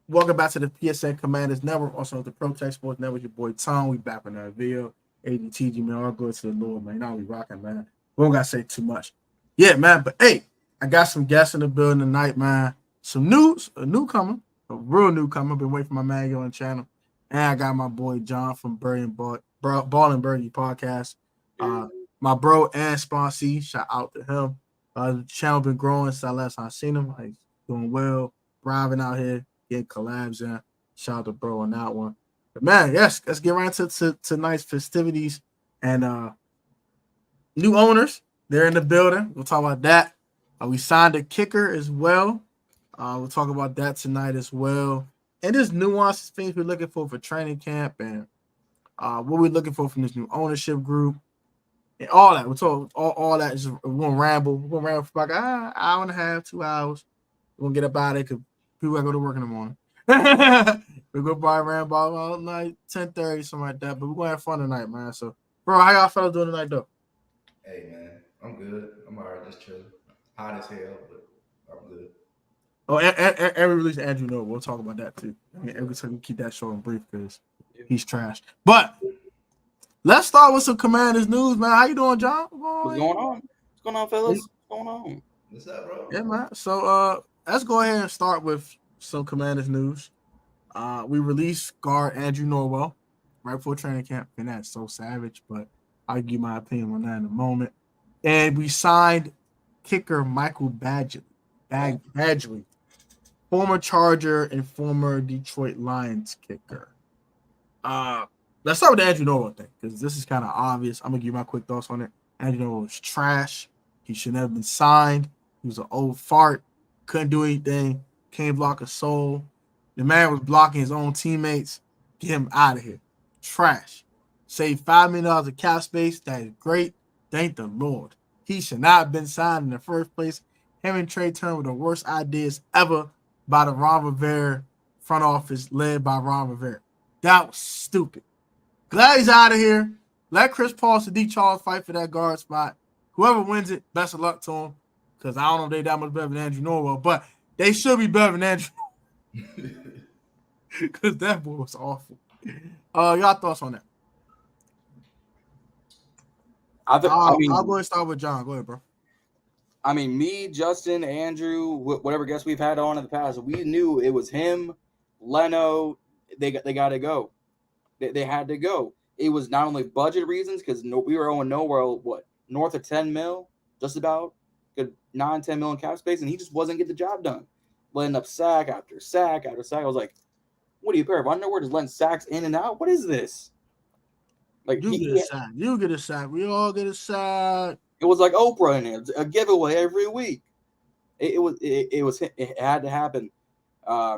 Welcome back to the PSN Commanders Network, also the Pro Tech Sports Network. Your boy Tom. We back on that video. ADTG, man. All good to the Lord, man. Now we rocking, man. We don't gotta say too much. Yeah, man. But hey, I got some guests in the building tonight, man. Some news, a newcomer, a real newcomer. Been waiting for my man on the channel. And I got my boy John from Ball and Birdie Podcast. My bro and sponsee, shout out to him. The channel been growing since last time I seen him. Like, doing well, thriving out here, getting collabs in. Shout out to bro on that one. But man, yes, let's get right into tonight's festivities and new owners. They're in the building. We'll talk about that. We signed a kicker as well. We'll talk about that tonight as well. And there's nuances, things we're looking for training camp and what we're looking for from this new ownership group. And all that. We'll talk all that. Just, we're going to ramble. We're going to ramble for like an hour and a half, 2 hours. We're going to get up out of it because people got to go to work in the morning. We're going to probably ramble all night, 10:30, something like that. But we're going to have fun tonight, man. So, bro, how y'all fellas doing tonight, though? Hey, man. I'm good. I'm all right. Just chilling. Hot as hell, but I'm good. Oh, and we released Andrew Noah. We'll talk about that, too. I mean, every time we keep that short and brief because he's trash. But let's start with some Commanders news, man. How you doing, John? What's going on? What's going on, fellas? What's going on? What's up, bro? Yeah, man. So let's go ahead and start with some Commanders news. We released guard Andrew Norwell right before training camp, and that's so savage, but I'll give you my opinion on that in a moment. And we signed kicker Michael Badgley, former Charger and former Detroit Lions kicker. Let's start with the Andrew Norwell thing, because this is kind of obvious. I'm going to give you my quick thoughts on it. Andrew Norwell was trash. He should never have been signed. He was an old fart. Couldn't do anything. Can't block a soul. The man was blocking his own teammates. Get him out of here. Trash. Save $5 million of cap space. That is great. Thank the Lord. He should not have been signed in the first place. Him and Trey Turner were the worst ideas ever by the Ron Rivera front office led by Ron Rivera. That was stupid. Glad he's out of here. Let Chris Paul and D. Charles fight for that guard spot. Whoever wins it, best of luck to him. Because I don't know if they're that much better than Andrew Norwell, but they should be better than Andrew. Because that boy was awful. Y'all thoughts on that? I'll go ahead and start with John. Go ahead, bro. I mean, me, Justin, Andrew, whatever guests we've had on in the past, we knew it was him, Leno. They got to go. They had to go. It was not only budget reasons, because we were owing Norwell, north of 10 mil, just about, good 9-10 mil in cap space, and he just wasn't getting the job done. Letting up sack after sack after sack. I was like, what are you, a pair of underwear just letting sacks in and out? What is this? Like you get a sack. You get a sack. We all get a sack. It was like Oprah in it, a giveaway every week. It had to happen. I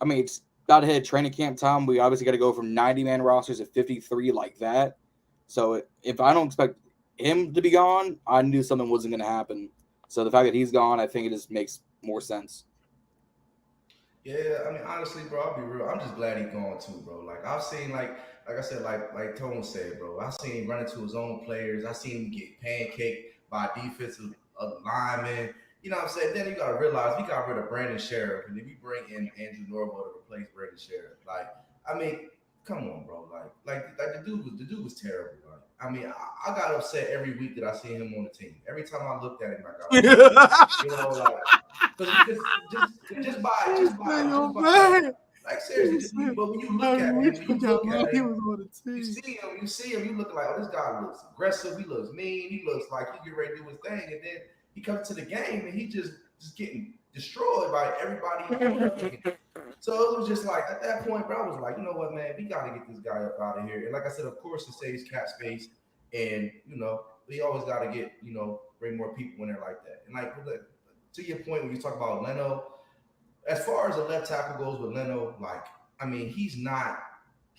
mean, it's got to hit training camp time. We obviously got to go from 90-man rosters to 53 like that. So if I don't expect him to be gone, I knew something wasn't going to happen. So the fact that he's gone, I think it just makes more sense. Yeah, I mean, honestly, bro, I'll be real. I'm just glad he's gone too, bro. Like I've seen, like I said, like Tone said, bro. I seen him run into his own players. I seen him get pancaked by defensive linemen. You know what I'm saying? Then you got to realize we got rid of Brandon Sheriff, and then we bring in Andrew Norwell to replace Brandon Sheriff. Like, I mean, come on, bro. Like the dude was terrible. Like, I mean, I got upset every week that I see him on the team. Every time I looked at him, I got upset. You know, like. Because just by like seriously, but when you look at him, you see him, you look like, oh, this guy looks aggressive, he looks mean, he looks like he get ready to do his thing, and then he comes to the game and he just getting destroyed by everybody. So it was just like at that point, bro, I was like, you know what, man, we got to get this guy up out of here. And like I said, of course, it saves cap space, and we always got to get bring more people in there like that, and like. To your point, when you talk about Leno, as far as the left tackle goes with Leno, like, I mean, he's not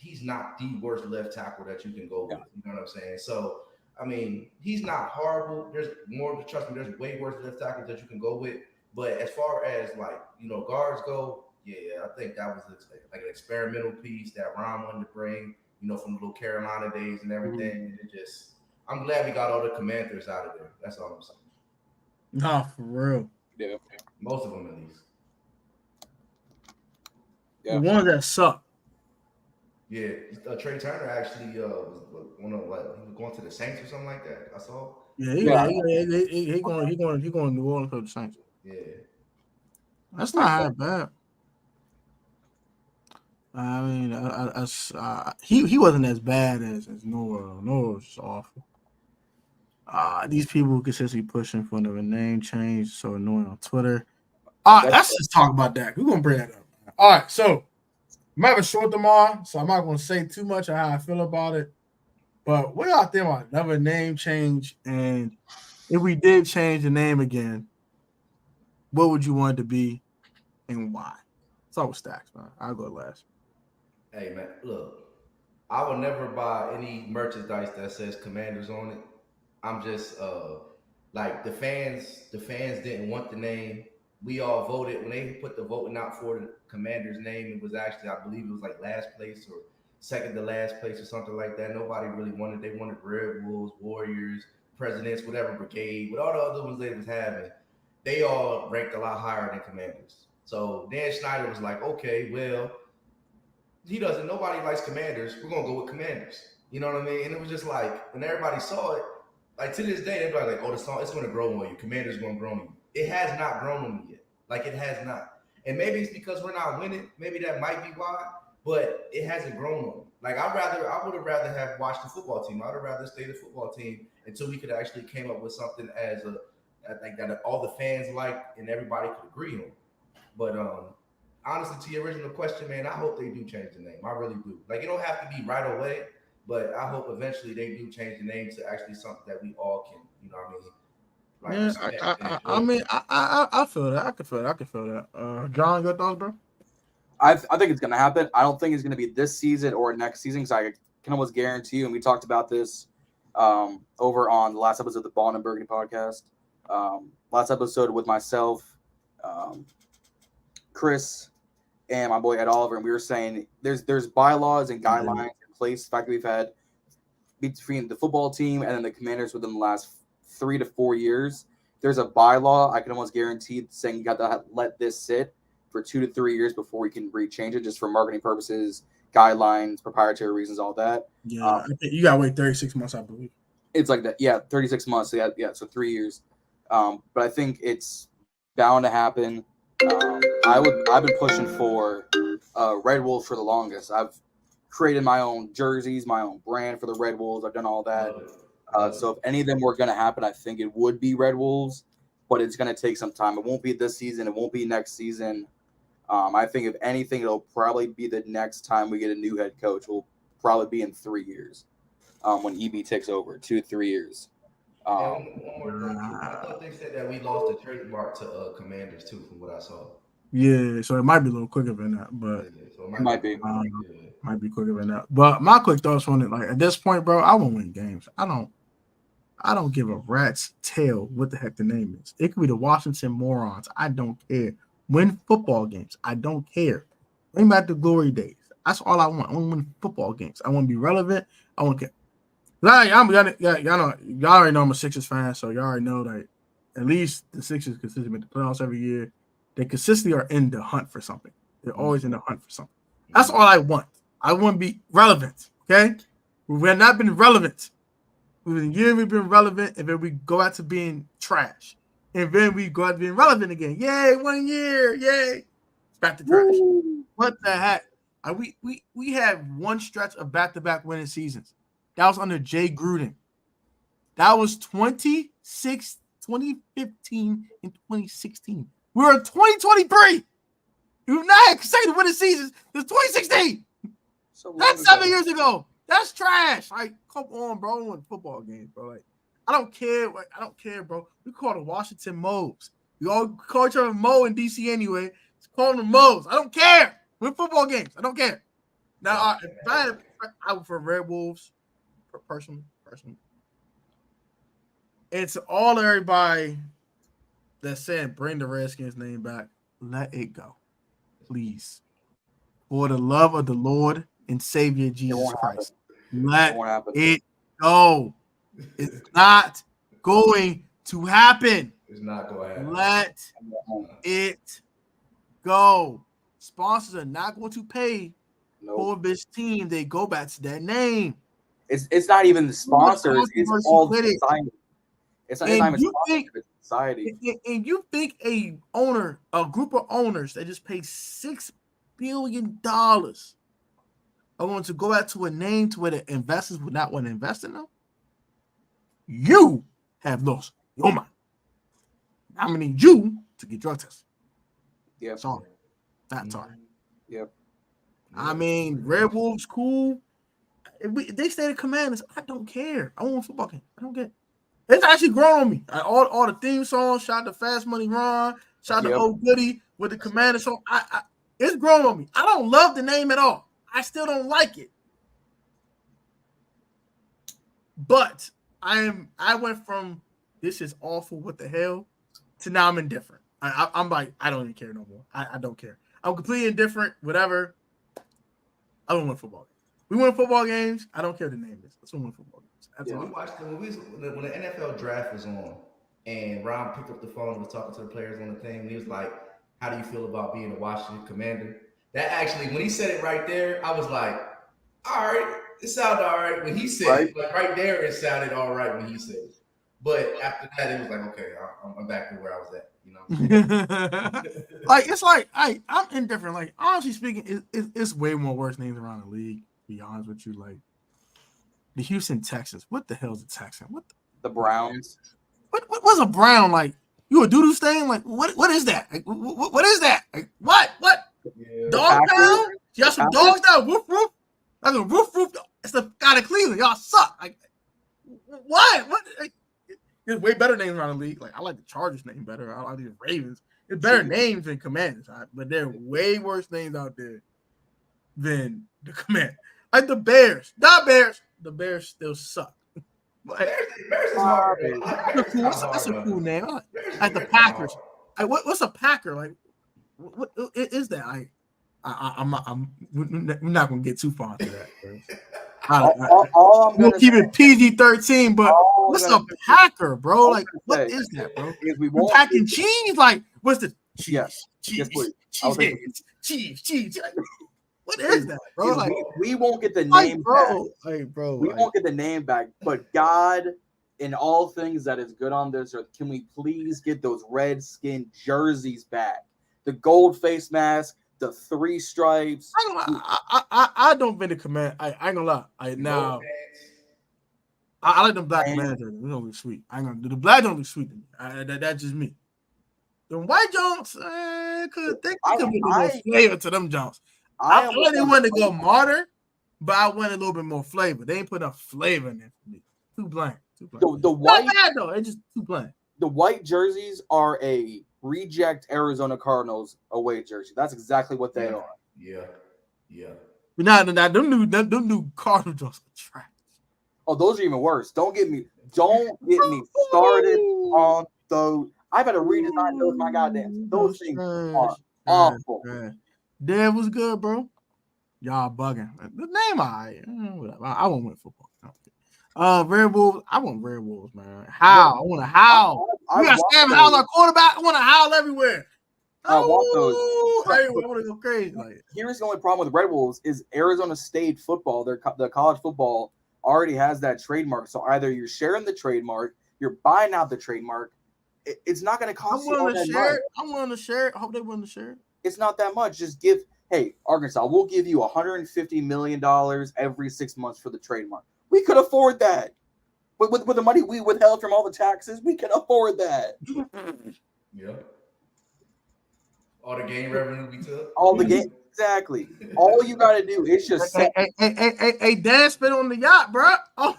the worst left tackle that you can go with. You know what I'm saying? So, I mean, he's not horrible. There's more, trust me, there's way worse left tackles that you can go with. But as far as like, guards go, yeah, I think that was like an experimental piece that Ron wanted to bring, from the little Carolina days and everything. And it just, I'm glad we got all the Commanders out of there. That's all I'm saying. Nah, for real. Yeah. Most of them, at least. Yeah. The ones that suck. Yeah, Trey Turner actually was one of what he was going to the Saints or something like that. I saw. Yeah, Yeah. he going to New Orleans for the Saints. Yeah, That's not that bad. I mean, he wasn't as bad as Noah. Noah was just awful. These people who consistently pushing for another name change, so annoying on Twitter. Let's just talk about that. We're gonna bring that up. All right, so I'm having short tomorrow, so I'm not gonna say too much of how I feel about it. But what y'all think about another name change? And if we did change the name again, what would you want it to be and why? It's always Stacks, man. I'll go last. hey man, look, I would never buy any merchandise that says Commanders on it. I'm just like the fans. The fans didn't want the name. We all voted when they put the voting out for the Commander's name. It was actually, I believe, it was like last place or second to last place or something like that. Nobody really wanted. They wanted Red Wolves, Warriors, Presidents, whatever brigade, with all the other ones they was having. They all ranked a lot higher than Commanders. So Dan Schneider was like, okay, well, he doesn't. Nobody likes Commanders. We're gonna go with Commanders. You know what I mean? And it was just like when everybody saw it, like to this day, everybody like, oh, the song, it's gonna grow on you. Commanders gonna grow on you. It has not grown on me yet. Like it has not. And maybe it's because we're not winning. Maybe that might be why. But it hasn't grown on me. Like I would have rather have watched the football team. I'd have rather stay the football team until we could actually came up with something as a like that all the fans liked and everybody could agree on. But honestly, to your original question, man, I hope they do change the name. I really do. Like, it don't have to be right away, but I hope eventually they do change the name to actually something that we all can, you know what I mean? Like, Yeah, respect and I enjoy. mean, I feel that. I can feel that. John, your thoughts, bro? I think it's going to happen. I don't think it's going to be this season or next season because I can almost guarantee you, and we talked about this over on the last episode of the Ball and Burgundy podcast. Last episode with myself, Chris, and my boy Ed Oliver, and we were saying there's bylaws and guidelines in place. The fact that we've had between the football team and then the Commanders within the last 3 to 4 years, there's a bylaw. I can almost guarantee saying you got to let this sit for 2 to 3 years before we can rechange it, just for marketing purposes, guidelines, proprietary reasons, all that. Yeah, I think you gotta wait 36 months, I believe. It's like that, yeah, 36 months. So so 3 years. But I think it's bound to happen. I've been pushing for Red Wolves for the longest. I've created my own jerseys, my own brand for the Red Wolves. I've done all that. So if any of them were going to happen, I think it would be Red Wolves, but it's going to take some time. It won't be this season. It won't be next season. I think if anything, it'll probably be the next time we get a new head coach. Will probably be in 3 years when EB takes over, 2 to 3 years. And one more thing, too. I thought they said that we lost the trademark to Commanders, too, from what I saw. Yeah, so it might be a little quicker than that, but So it might be. Might be quicker than that. But my quick thoughts on it, like at this point, bro, I won't win games. I don't give a rat's tail what the heck the name is. It could be the Washington Morons. I don't care. Win football games. I don't care. Bring back the glory days. That's all I want. I want to win football games. I want to be relevant. I want to get. Y'all already know I'm a Sixers fan, so y'all already know that at least the Sixers consistently make the playoffs every year. They consistently are in the hunt for something. They're always in the hunt for something. That's all I want. I want to be relevant. Okay, we have not been relevant. We've been relevant, and then we go out to being trash, and then we go out to being relevant again. Yay, 1 year, yay! Back to trash. Woo. What the heck? We had one stretch of back-to-back winning seasons. That was under Jay Gruden. That was 2015 and 2016. We were in 2023. We've not had consecutive winning seasons since 2016. That's 7 years ago. That's trash. Like, come on, bro. I want football games, bro. Like, I don't care. I don't care, bro. We call the Washington Moes. We all call each other Mo in DC anyway. It's calling them Moes. I don't care. Win football games. I don't care. Now, I would for Red Wolves, personally. It's all everybody that's saying bring the Redskins name back. Let it go, please. For the love of the Lord and Savior Jesus Christ. Let it go. It's not going to happen. It's not going to happen. Let it go. sponsors are not going to pay for this team. They go back to that name. It's not even the sponsors. It's all the society. It's not even sponsors. It's society. And you think a group of owners that just paid $6 billion are going to go out to a name to where the investors would not want to invest in them? You have lost your mind. I'm gonna need you to get drug tested. Yeah, sorry, not sorry. Yep. I mean, Red Wolves cool. If they stay the Commanders, I don't care. I want a football game. I don't get. It's actually grown on me. All the theme songs, shout to Fast Money Ron, shout to Old Goody with the Commanders song. It's grown on me. I don't love the name at all. I still don't like it. But I went from this is awful, what the hell, to now I'm indifferent. I'm like, I don't even care no more. I don't care. I'm completely indifferent, whatever. I don't want football games. We win football games. I don't care what the name is. Let's win football games. That's all. We watched when the NFL draft was on, and Ron picked up the phone and was talking to the players on the thing. And he was like, "How do you feel about being a Washington Commander?" That actually, when he said it right there, I was like, "All right, it sounded all right." When he said it, like right there, it sounded all right when he said it. But after that, it was like, okay, I'm back to where I was at. You know, like it's like I'm indifferent. Like honestly speaking, it's way more worse names around the league. To be honest with you, like the Houston Texans. What the hell is a Texan? What the Browns? What's a Brown? Like you a doo-doo stain? Like what is that? Like, what is that? Like, what? Yeah. Dog pound? Y'all some dogs now? Woof woof. Like a woof woof. It's the guy of Cleveland. Y'all suck. Like what? Like, there's way better names around the league. Like I like the Chargers name better. I like the Ravens. It's better names than Commanders, but there are way worse names out there than the Commanders. Like the Bears, not Bears. The Bears still suck. Like, Bears is hard. That's a cool name. Like the Packers. Like what's a Packer? Like what is that? I'm not gonna get too far into that. We'll keep it PG-13, but what's a Packer, bro? Like, what is that, bro? You packing cheese? Like, what's the cheese? Yes. Cheese. Like, what is that, bro? Like, we won't get the name back. Bro. We won't get the name back, but God, in all things that is good on this earth, can we please get those Redskin jerseys back? The gold face mask, the 3 stripes. I don't been the command. I ain't gonna lie. I like them black command jerseys. They don't look sweet. I ain't gonna do the black don't look sweet to me. That's just me. The white Jones, could be more flavor to them Jones. I really wanted to go modern, but I wanted a little bit more flavor. They ain't put enough flavor in there for me. Too bland. The white, not bad though. It's just too bland. The white jerseys are a reject Arizona Cardinals away jersey. That's exactly what they are. Yeah. But now them new Cardinal Jones are trash. Oh, those are even worse. Don't get me started on those. I better redesign those. My goddamn, those things are awful. Dev was good, bro. Y'all bugging. The name whatever. I won't win football. Red Wolves. I want Red Wolves, man. How? I want to howl. We got Sam Howell, our quarterback. I want to howl everywhere. I want those. I want to go crazy. Like, here's the only problem with Red Wolves is Arizona State football. The college football already has that trademark. So either you're sharing the trademark, you're buying out the trademark. It's not going to cost you all that much. I'm willing to share it. I hope they're willing to share it. It's not that much. Just hey, Arkansas, we'll give you $150 million every 6 months for the trademark. We could afford that. With the money we withheld from all the taxes, we can afford that. Yeah. All the game revenue we took. All the game, exactly. All you got to do is just hey, Dan spit on the yacht, bro. Oh.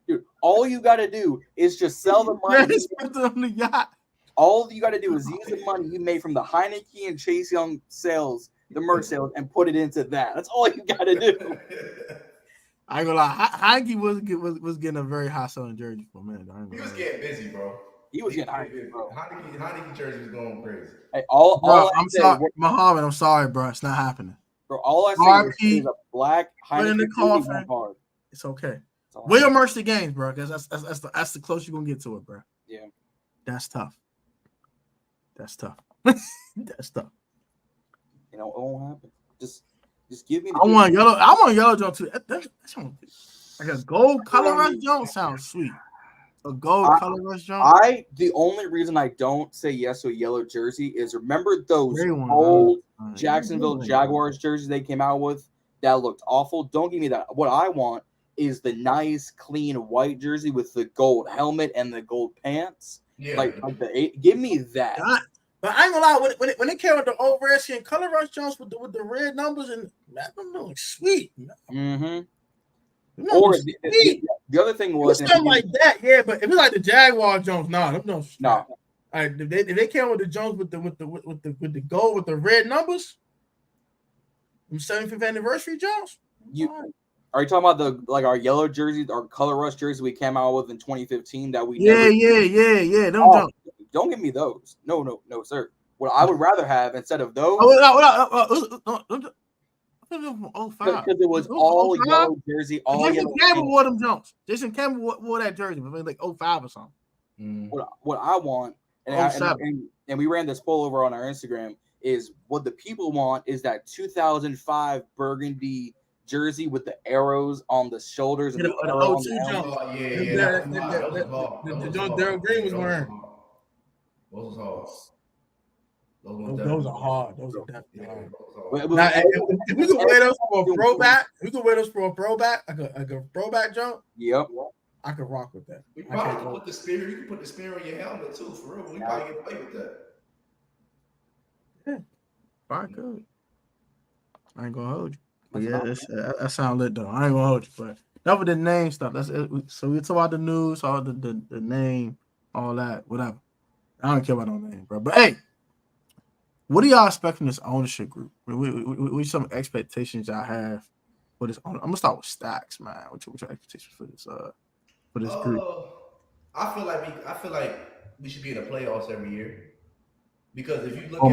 Dude, all you got to do is just sell the money. Dan spit on the yacht. All you got to do is use the money you made from the Heineke and Chase Young sales, the merch sales, and put it into that. That's all you got to do. I ain't gonna lie. Heineke was getting a very high selling jersey for a minute. He was getting busy, bro. He was getting Heineke, bro. Heineke jersey was going crazy. Hey, I'm sorry, Muhammad. I'm sorry, bro. It's not happening. Bro, all I say is a black Heineke in the coffin. It's okay. We'll merge the games, bro. Because that's the closest you're gonna get to it, bro. Yeah, that's tough. That's tough. You know, it won't happen. Just give me the. I want yellow. I want yellow jump too. That's like a gold color rush jump sounds sweet. A gold color rush jump. The only reason I don't say yes to a yellow jersey is remember those Gray one, old right. Jacksonville Jaguars jerseys they came out with that looked awful. Don't give me that. What I want is the nice, clean white jersey with the gold helmet and the gold pants. Yeah. Give me that. But I ain't gonna lie, when it came with the old Redskin color rush jumps with the red numbers and that look sweet. Mm-hmm. Or the other thing was something like that, yeah. But if it's like the Jaguar Jones, them Jones, no. Like if they came with the Jones with the gold with the red numbers, 75th anniversary Jones. Are you talking about our yellow jerseys, our color rush jersey we came out with in 2015 that we yeah. Them don't give me those. No, sir. What I would rather have instead of those. Because it was all yellow jersey, all Jason Campbell wore them jumps. Jason Campbell wore that jersey, but like 05 or something. What I want, and we ran this poll over on our Instagram, is what the people want is that 2005 burgundy jersey with the arrows on the shoulders and the arrow on the helmet. The Daryl Green was wearing. Those are hard. Those are definitely hard. Now, if we could wear those for a throwback, like a throwback jump. Yep. I could rock with that. We probably can put the spear. You can put the spear on your helmet too, for real. We probably can play with that. Yeah, probably could. I ain't gonna hold you. But yeah, that sound lit though. I ain't gonna hold you. But that was the name stuff. That's it. So we talk about the news, all the name, all that, whatever. I don't care about no name, bro. But hey, what do y'all expect from this ownership group? What some expectations y'all have for this? I'm gonna start with Stacks, man. What's your expectations for this group? I feel like we should be in the playoffs every year. Because if you look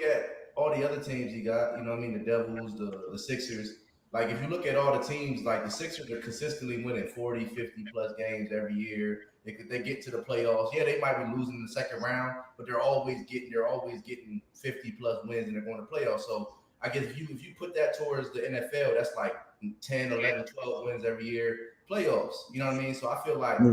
at all the other teams you got, you know what I mean, the Devils, the Sixers, like if you look at all the teams, like the Sixers are consistently winning 40, 50 plus games every year. They get to the playoffs. Yeah, they might be losing in the second round, but they're always getting 50 plus wins and they're going to playoffs. So I guess if you put that towards the NFL, that's like 10, 11, 12 wins every year, playoffs. You know what I mean? So I feel like, I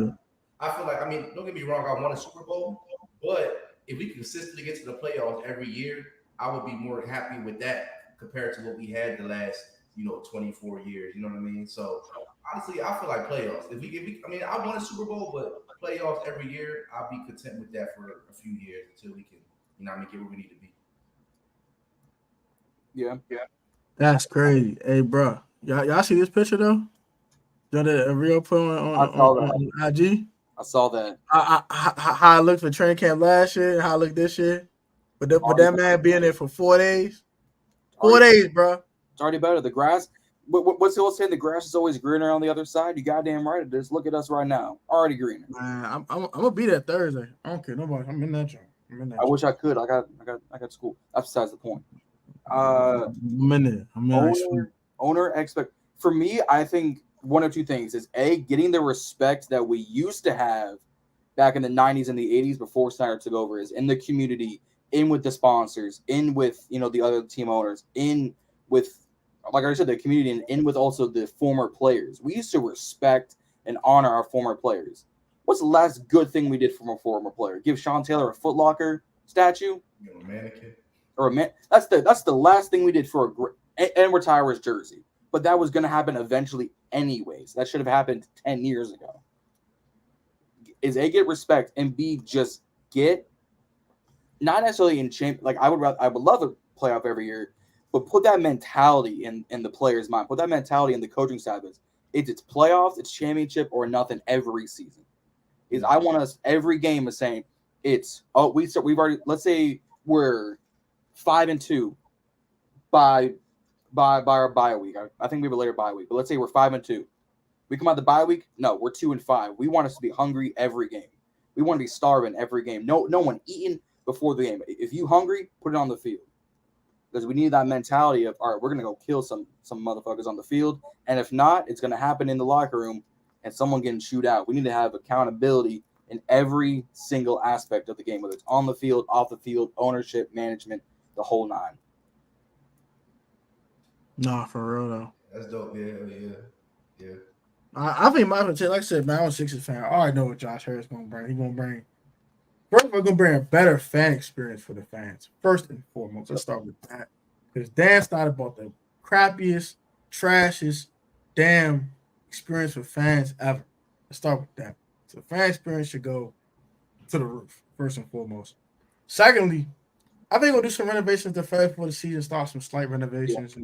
mean, don't get me wrong, I want a Super Bowl, but if we consistently get to the playoffs every year, I would be more happy with that compared to what we had the last, 24 years. You know what I mean? So honestly, I feel like playoffs. I want a Super Bowl, but playoffs every year, I'll be content with that for a few years until we can, get where we need to be. Yeah. That's crazy. Hey, bro, y'all see this picture though? Y'all did a real put on IG. I saw that. How I looked for training camp last year, how I looked this year. But that man being there for 4 days. 4 days, bro. It's already better. The grass. What's the old saying? The grass is always greener on the other side. You goddamn right it is. Look at us right now. Already greener. Man, I'm gonna be there Thursday. I don't care nobody. I'm in that joint. I wish I could. I got school. That's besides the point. I'm in there. Owner expect for me. I think one of two things is getting the respect that we used to have back in the 90s and the 80s before Snyder took over is in the community, in with the sponsors, in with the other team owners, in with, like I said, the community, and in with also the former players. We used to respect and honor our former players. What's the last good thing we did from a former player? Give Sean Taylor a Foot Locker statue? A mannequin. Or a man? That's the last thing we did for and retire his jersey. But that was going to happen eventually anyways. That should have happened 10 years ago. Is A, get respect, and B, just get not necessarily in champ. Like I would love a playoff every year, but put that mentality in the player's mind. Put that mentality in the coaching staff. It's playoffs, it's championship, or nothing every season. I want us every game is saying we've already, let's say we're 5-2 by our bye week. I think we have a later bye week, but let's say we're 5-2. We come out the bye week. No, we're 2-5. We want us to be hungry every game. We want to be starving every game. No one eating before the game. If you hungry, put it on the field, because we need that mentality of, all right, we're gonna go kill some motherfuckers on the field, and if not, it's gonna happen in the locker room and someone getting chewed out. We need to have accountability in every single aspect of the game, whether it's on the field, off the field, ownership, management, the whole nine. Nah, for real though. That's dope. Yeah. I think my like I said, man, I'm a Sixers fan. I already know what Josh Harris gonna bring. He's gonna bring. First, we're gonna bring a better fan experience for the fans. First and foremost, let's start with that. Because Dan's not about the crappiest, trashiest, damn experience for fans ever. Let's start with that. So the fan experience should go to the roof, first and foremost. Secondly, I think we'll do some renovations to Fed before the season starts, some slight renovations,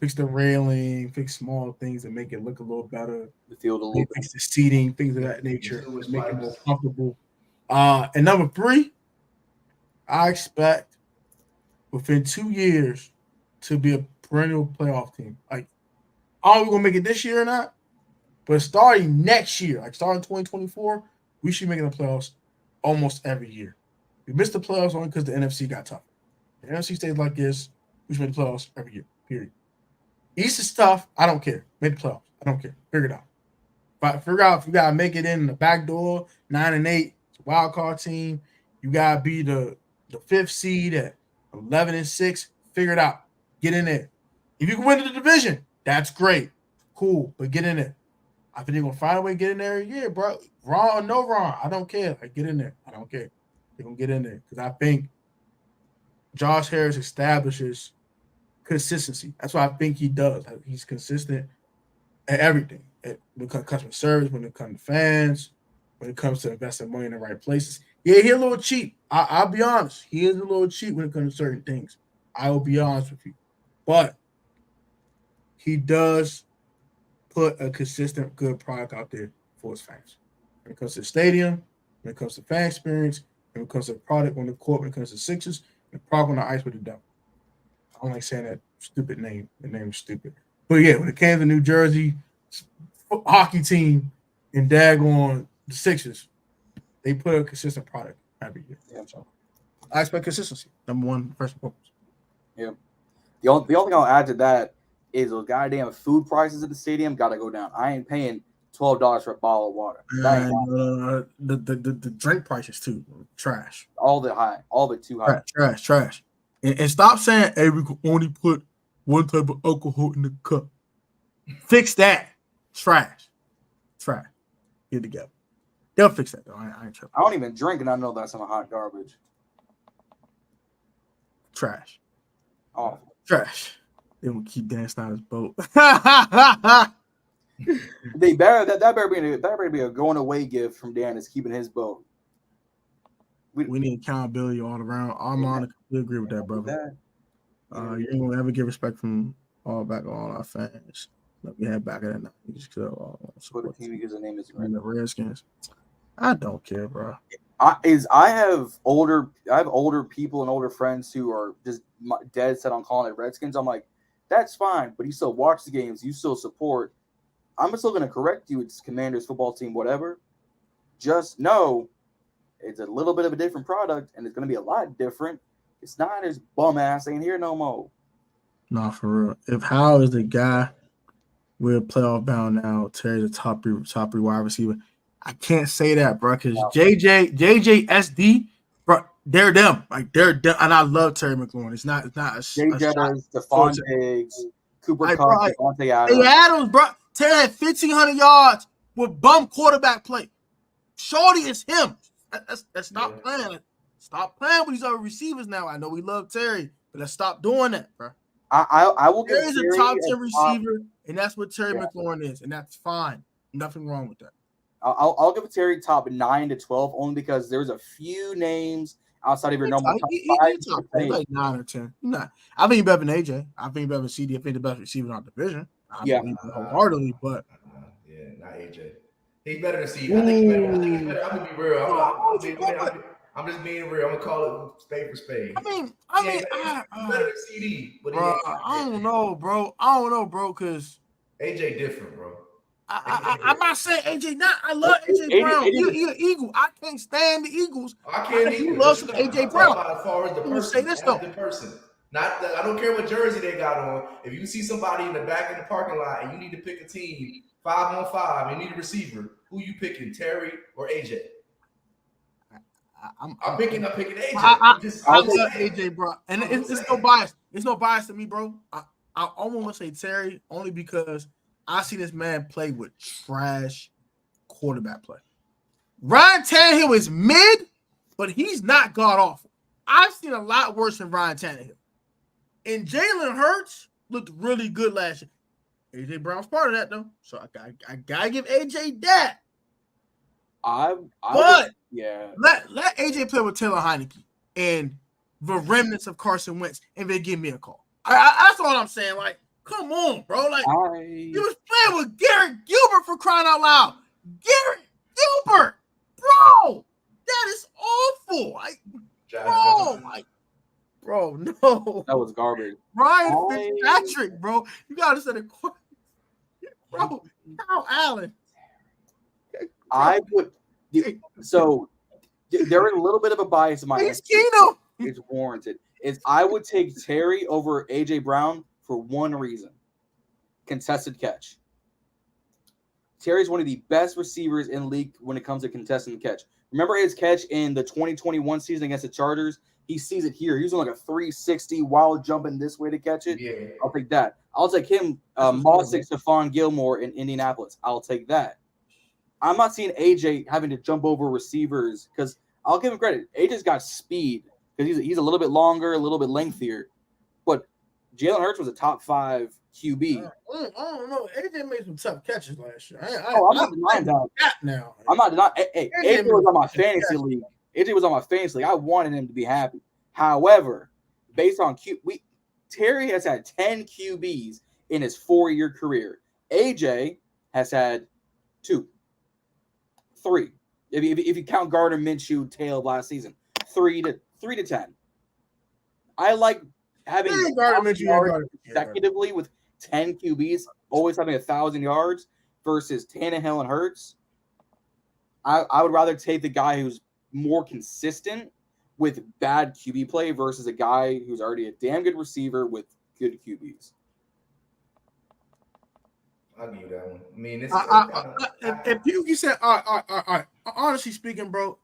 fix the railing, fix small things that make it look a little better. The field a little bit. Fix the seating, things of that nature, Sewage make it pipes. more comfortable. And number 3, I expect within 2 years to be a perennial playoff team. Like, I don't know if we're gonna make it this year or not, but starting next year, like starting 2024, we should be making the playoffs almost every year. We missed the playoffs only because the NFC got tough. The NFC stays like this, we should make the playoffs every year. Period. East is tough. I don't care. Make the playoffs. I don't care. Figure it out. But figure out if you gotta make it in the back door, 9-8, it's a wild card team. You gotta be the 5th seed at 11-6. Figure it out. Get in there. If you can win the division, that's great. Cool, but get in there. I think they're gonna find a way to get in there every year, bro. Wrong or no wrong, I don't care. Like, get in there. I don't care. They're gonna get in there because I think Josh Harris establishes consistency. That's what I think he does. He's consistent at everything. When it comes to customer service, when it comes to fans, when it comes to investing money in the right places. Yeah, he's a little cheap. I'll be honest. He is a little cheap when it comes to certain things. I will be honest with you. But he does put a consistent, good product out there for his fans. When it comes to the stadium, when it comes to fan experience, when it comes to the product on the court, when it comes to Sixers, and the product on the ice with the devil. I don't like saying that stupid name. The name is stupid. But yeah, when it came to New Jersey hockey team and daggone the Sixers, they put a consistent product every year. Yeah, so I expect consistency. Number one, first and foremost. Yeah. The only thing I'll add to that is those goddamn food prices at the stadium got to go down. I ain't paying $12 for a bottle of water. The drink prices too, trash. All the too high. Trash. And stop saying, hey, we can only put one type of alcohol in the cup. Fix that. Trash. Get it together. They'll fix that though. I ain't tripping. I don't even drink, and I know that's some hot garbage. Trash. Awful. Trash. They gonna keep dancing on his boat. They better that better be a going away gift from Dan is keeping his boat. We need accountability all around. I completely agree with that, brother. You ain't gonna ever get respect from all our fans that we had back in the 90s. For the team because the name is the Redskins. I don't care, bro. I have older people and older friends who are just dead set on calling it Redskins. I'm like, that's fine, but you still watch the games, you still support. I'm still going to correct you. It's Commanders football team, whatever. Just know it's a little bit of a different product, and it's going to be a lot different. It's not as bum ass ain't here no more. Nah, for real. If Howell is the guy we're playoff bound now, Terry's the top three wide receiver. I can't say that, bro, because JJSD, bro, they're them. Like they're them, and I love Terry McLaurin. It's not JJ, Stephon Diggs, Cooper Kupp, Devontae Adams. Hey, Adams, bro. Terry had 1,500 yards with bum quarterback play. Shorty is him. Let's stop playing. Stop playing with these other receivers now. I know we love Terry, but let's stop doing that, bro. I will give Terry's a top 10 receiver, and that's what Terry McLaurin is, and that's fine. Nothing wrong with that. I'll give Terry top 9 to 12 only because there's a few names outside of your normal top 5. Like 9 or 10. I think he's better than AJ. I think he's better than CD. I think the best receiver in our division. I believe wholeheartedly, but not AJ. He's better than CD. I think he's better. I'm gonna be real. I'm just being real. I'm gonna call it spade for spade. I mean, he's better than CD, but I don't know, bro, because AJ different, bro. I'm not saying AJ not. I love AJ Brown. He's an Eagle. I can't stand the Eagles. I can't either. You love some AJ Brown. As far as the person, say this though. The person. I don't care what jersey they got on. If you see somebody in the back of the parking lot and you need to pick a team 5-on-5 and you need a receiver, who you picking, Terry or AJ? I'm picking AJ. I love AJ, bro, and it's no bias. It's no bias to me, bro. I almost want to say Terry only because I see this man play with trash quarterback play. Ryan Tannehill is mid, but he's not god awful. I've seen a lot worse than Ryan Tannehill. And Jalen Hurts looked really good last year. AJ Brown's part of that though, so I gotta give AJ that. But let AJ play with Taylor Heineke and the remnants of Carson Wentz, and they give me a call. That's all I'm saying. Like, come on, bro. Like, he was playing with Garrett Gilbert for crying out loud. Garrett Gilbert, bro, that is awful. Bro, no. That was garbage. Ryan Fitzpatrick, bro. You gotta say the bro. Kyle Allen. I would. So there is a little bit of a bias in my answer. It's warranted. I would take Terry over AJ Brown for one reason: contested catch. Terry's one of the best receivers in the league when it comes to contested catch. Remember his catch in the 2021 season against the Chargers? He sees it here. He's on like a 360 while jumping this way to catch it. Yeah. I'll take that. I'll take him. Mossick, Stephon Gilmore in Indianapolis. I'll take that. I'm not seeing AJ having to jump over receivers because I'll give him credit. AJ's got speed because he's a little bit longer, a little bit lengthier. But Jalen Hurts was a top 5 QB. I don't know. AJ made some tough catches last year. I'm not denying that. Now. I'm not denying. Hey, AJ was on my fantasy league. AJ was on my fantasy league. I wanted him to be happy. However, based on Terry has had 10 QBs in his 4-year career. AJ has had 2, 3. If you count Gardner Minshew tail of last season, 3 to 10. I like having yards consecutively with 10 QBs, always having 1,000 yards versus Tannehill and Hurts. I would rather take the guy who's more consistent with bad QB play versus a guy who's already a damn good receiver with good QBs. I'll give you that one. I mean, if you said, all right. Honestly speaking, bro,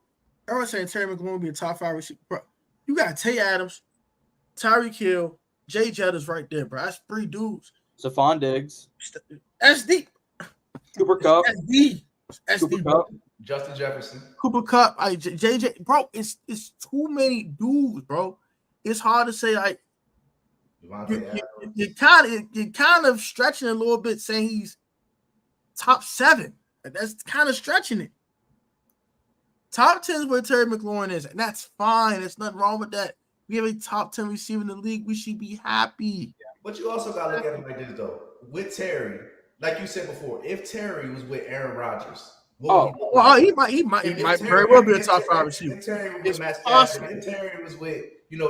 everyone's saying Terry McLaurin will be a top 5 receiver. Bro, you got Tay Adams, Tyreek Hill, Jay Jettas right there, bro. That's 3 dudes. Stephon Diggs. That's deep. Cooper Kupp. That's deep. Bro. Justin Jefferson. Cooper Kupp. JJ. Bro, it's too many dudes, bro. It's hard to say, like, you're kind of stretching a little bit saying he's top 7. That's kind of stretching it. Top 10 is where Terry McLaurin is, and that's fine. There's nothing wrong with that. We have a top 10 receiver in the league. We should be happy. But you also got to look at it like this, though. With Terry, like you said before, if Terry was with Aaron Rodgers, he might very well be a top 5 receiver. If Terry was with Matt Stafford, if Terry was with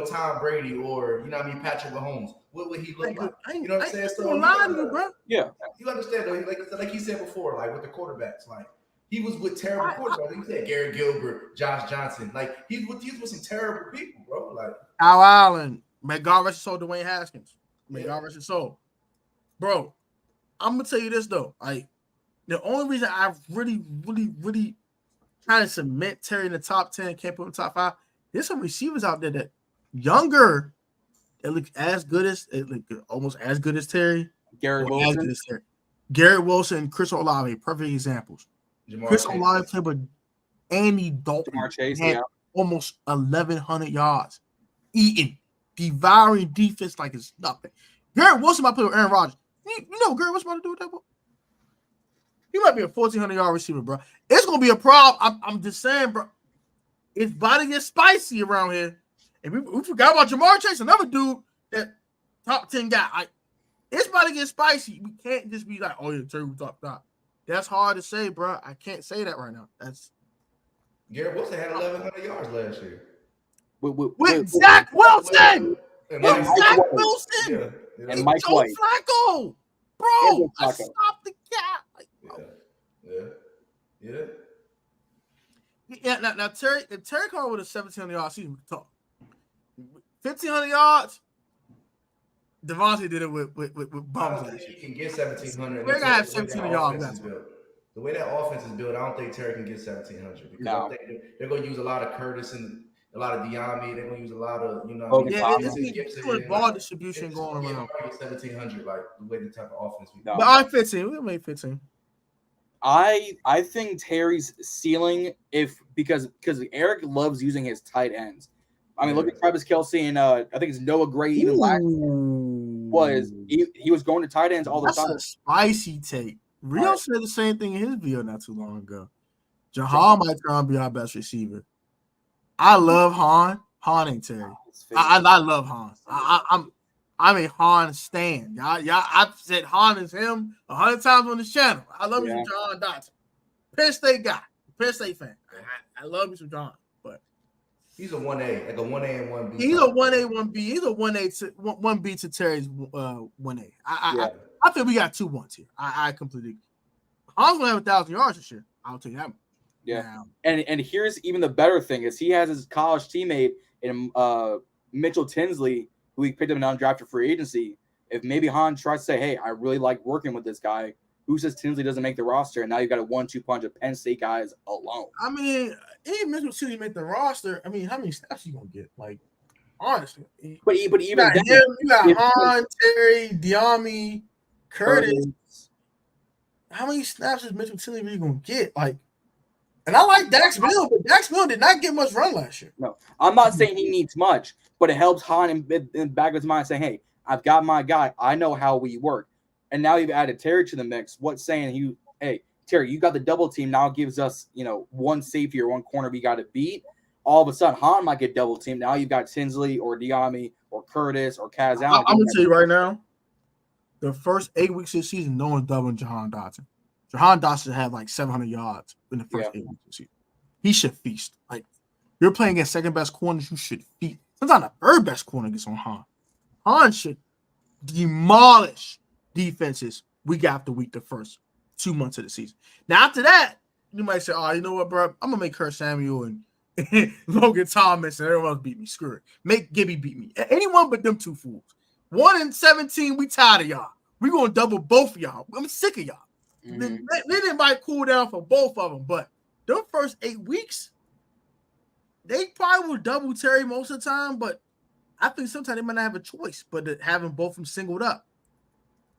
Tom Brady or Patrick Mahomes, what would he look like? You know what I'm saying? So bro. Yeah, you understand though. Like he said before, like with the quarterbacks, like he was with terrible quarterbacks. He said Garrett Gilbert, Josh Johnson. Like he's with some terrible people, bro. Like Al Allen, may God rest his soul. Dwayne Haskins, may God rest his soul, bro. I'm gonna tell you this though, like the only reason I really trying to submit Terry in the top 10, can't put him in the top 5. There's some receivers out there that younger, that look almost as good as Terry. Garrett Wilson, Chris Olave, perfect examples. Chris Olave played with Andy Dalton. Had almost 1,100 yards, devouring defense like it's nothing. Garrett Wilson might play with Aaron Rodgers. You know what Garrett Wilson about to do with that, bro? He might be a 1,400-yard receiver, bro. It's gonna be a problem. I'm just saying, bro. It's about to get spicy around here. And we forgot about Jamar Chase, another dude that top 10 guy. It's about to get spicy. We can't just be like, oh yeah, Terry top. That's hard to say, bro. I can't say that right now. That's Garrett Wilson had 1,100 yards last year. With Zach Wilson. And Mike White. Flacco. Bro, I stopped the cat. Yeah. Now Terry Carr with a 1,700-yard season, we can talk. 1,500 yards. Devontae did it with bums. I don't think he can get 1,700. We're gonna have 1,700 yards. The way that offense is built, I don't think Terry can get 1,700 because I think they're going to use a lot of Curtis and a lot of Diami. They're gonna use a lot of it's too much ball distribution going around. 1700, like the way the type of offense we. But I'm 15. We'll make 15. I think Terry's ceiling, because Eric loves using his tight ends. I mean, look at Travis Kelce and I think it's Noah Gray. Even last year he was going to tight ends all the time. That's a spicy take. Rio said the same thing in his video not too long ago. Jahan might try and be our best receiver. I love Han. Han ain't Terry. I love Han. I'm a Han stan. Y'all, I've said Han is him 100 times on this channel. I love me some Jahan Dotson. Penn State guy. Penn State fan. I love me some Jahan, but he's a 1A, like a 1A and 1B. He's a 1A, 1B. He's a 1A to 1B to Terry's 1A. I think we got 2 1s here. I completely. Han's gonna have 1,000 yards this year. I'll tell you that much. Yeah, now, and here's even the better thing is he has his college teammate in Mitchell Tinsley, who he picked up in undrafted free agency. If maybe Han tries to say, "Hey, I really like working with this guy," who says Tinsley doesn't make the roster, and now you've got a 1-2 punch of Penn State guys alone. I mean, even Mitchell Tinsley make the roster. I mean, how many snaps you gonna get? Like, honestly, but even you got then, you got Han, Terry, Diami, Curtis. How many snaps is Mitchell Tinsley really gonna get? Like, and I like Dax Milne, but Dax Milne did not get much run last year. No, I'm not saying he needs much, but it helps Han in the back of his mind saying, "Hey, I've got my guy. I know how we work." And now you've added Terry to the mix. What's saying hey, Terry, you got the double team. Now it gives us, one safety or one corner we got to beat. All of a sudden, Han might get double teamed. Now you've got Tinsley or Diami or Curtis or Kaz Allen. I'm going to tell you right now, the first 8 weeks of the season, no one's doubling Jahan Dotson. Jahan Dotson had like 700 yards in the first 8 weeks of the season. He should feast. Like, you're playing against second-best corners, you should feast. Sometimes the third-best corner gets on Han. Han should demolish defenses week after week the first 2 months of the season. Now, after that, you might say, "Oh, you know what, bro? I'm going to make Kurt Samuel and Logan Thomas and everyone else beat me. Screw it. Make Gibby beat me. Anyone but them 2 fools. 1-17, we tired of y'all. We're going to double both of y'all. I'm sick of y'all." Mm-hmm. Then it might cool down for both of them, but them first 8 weeks, they probably will double Terry most of the time, but I think sometimes they might not have a choice but to having both of them singled up.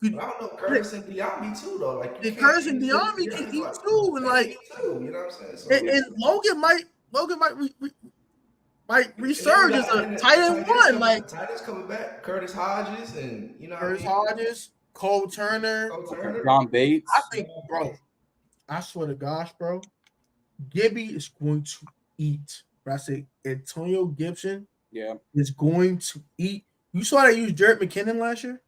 I don't know, Curtis and Diami too, though. Like, Curtis and Diami can eat too, and like, you know what I'm saying? And Logan might resurge as a tight end 1. Like, tight ends coming back. Curtis Hodges and Hodges, Cole Turner, John Bates. I think, bro, I swear to gosh, bro, Gibby is going to eat. I say Antonio Gibson is going to eat. You saw they used Jarrett McKinnon last year?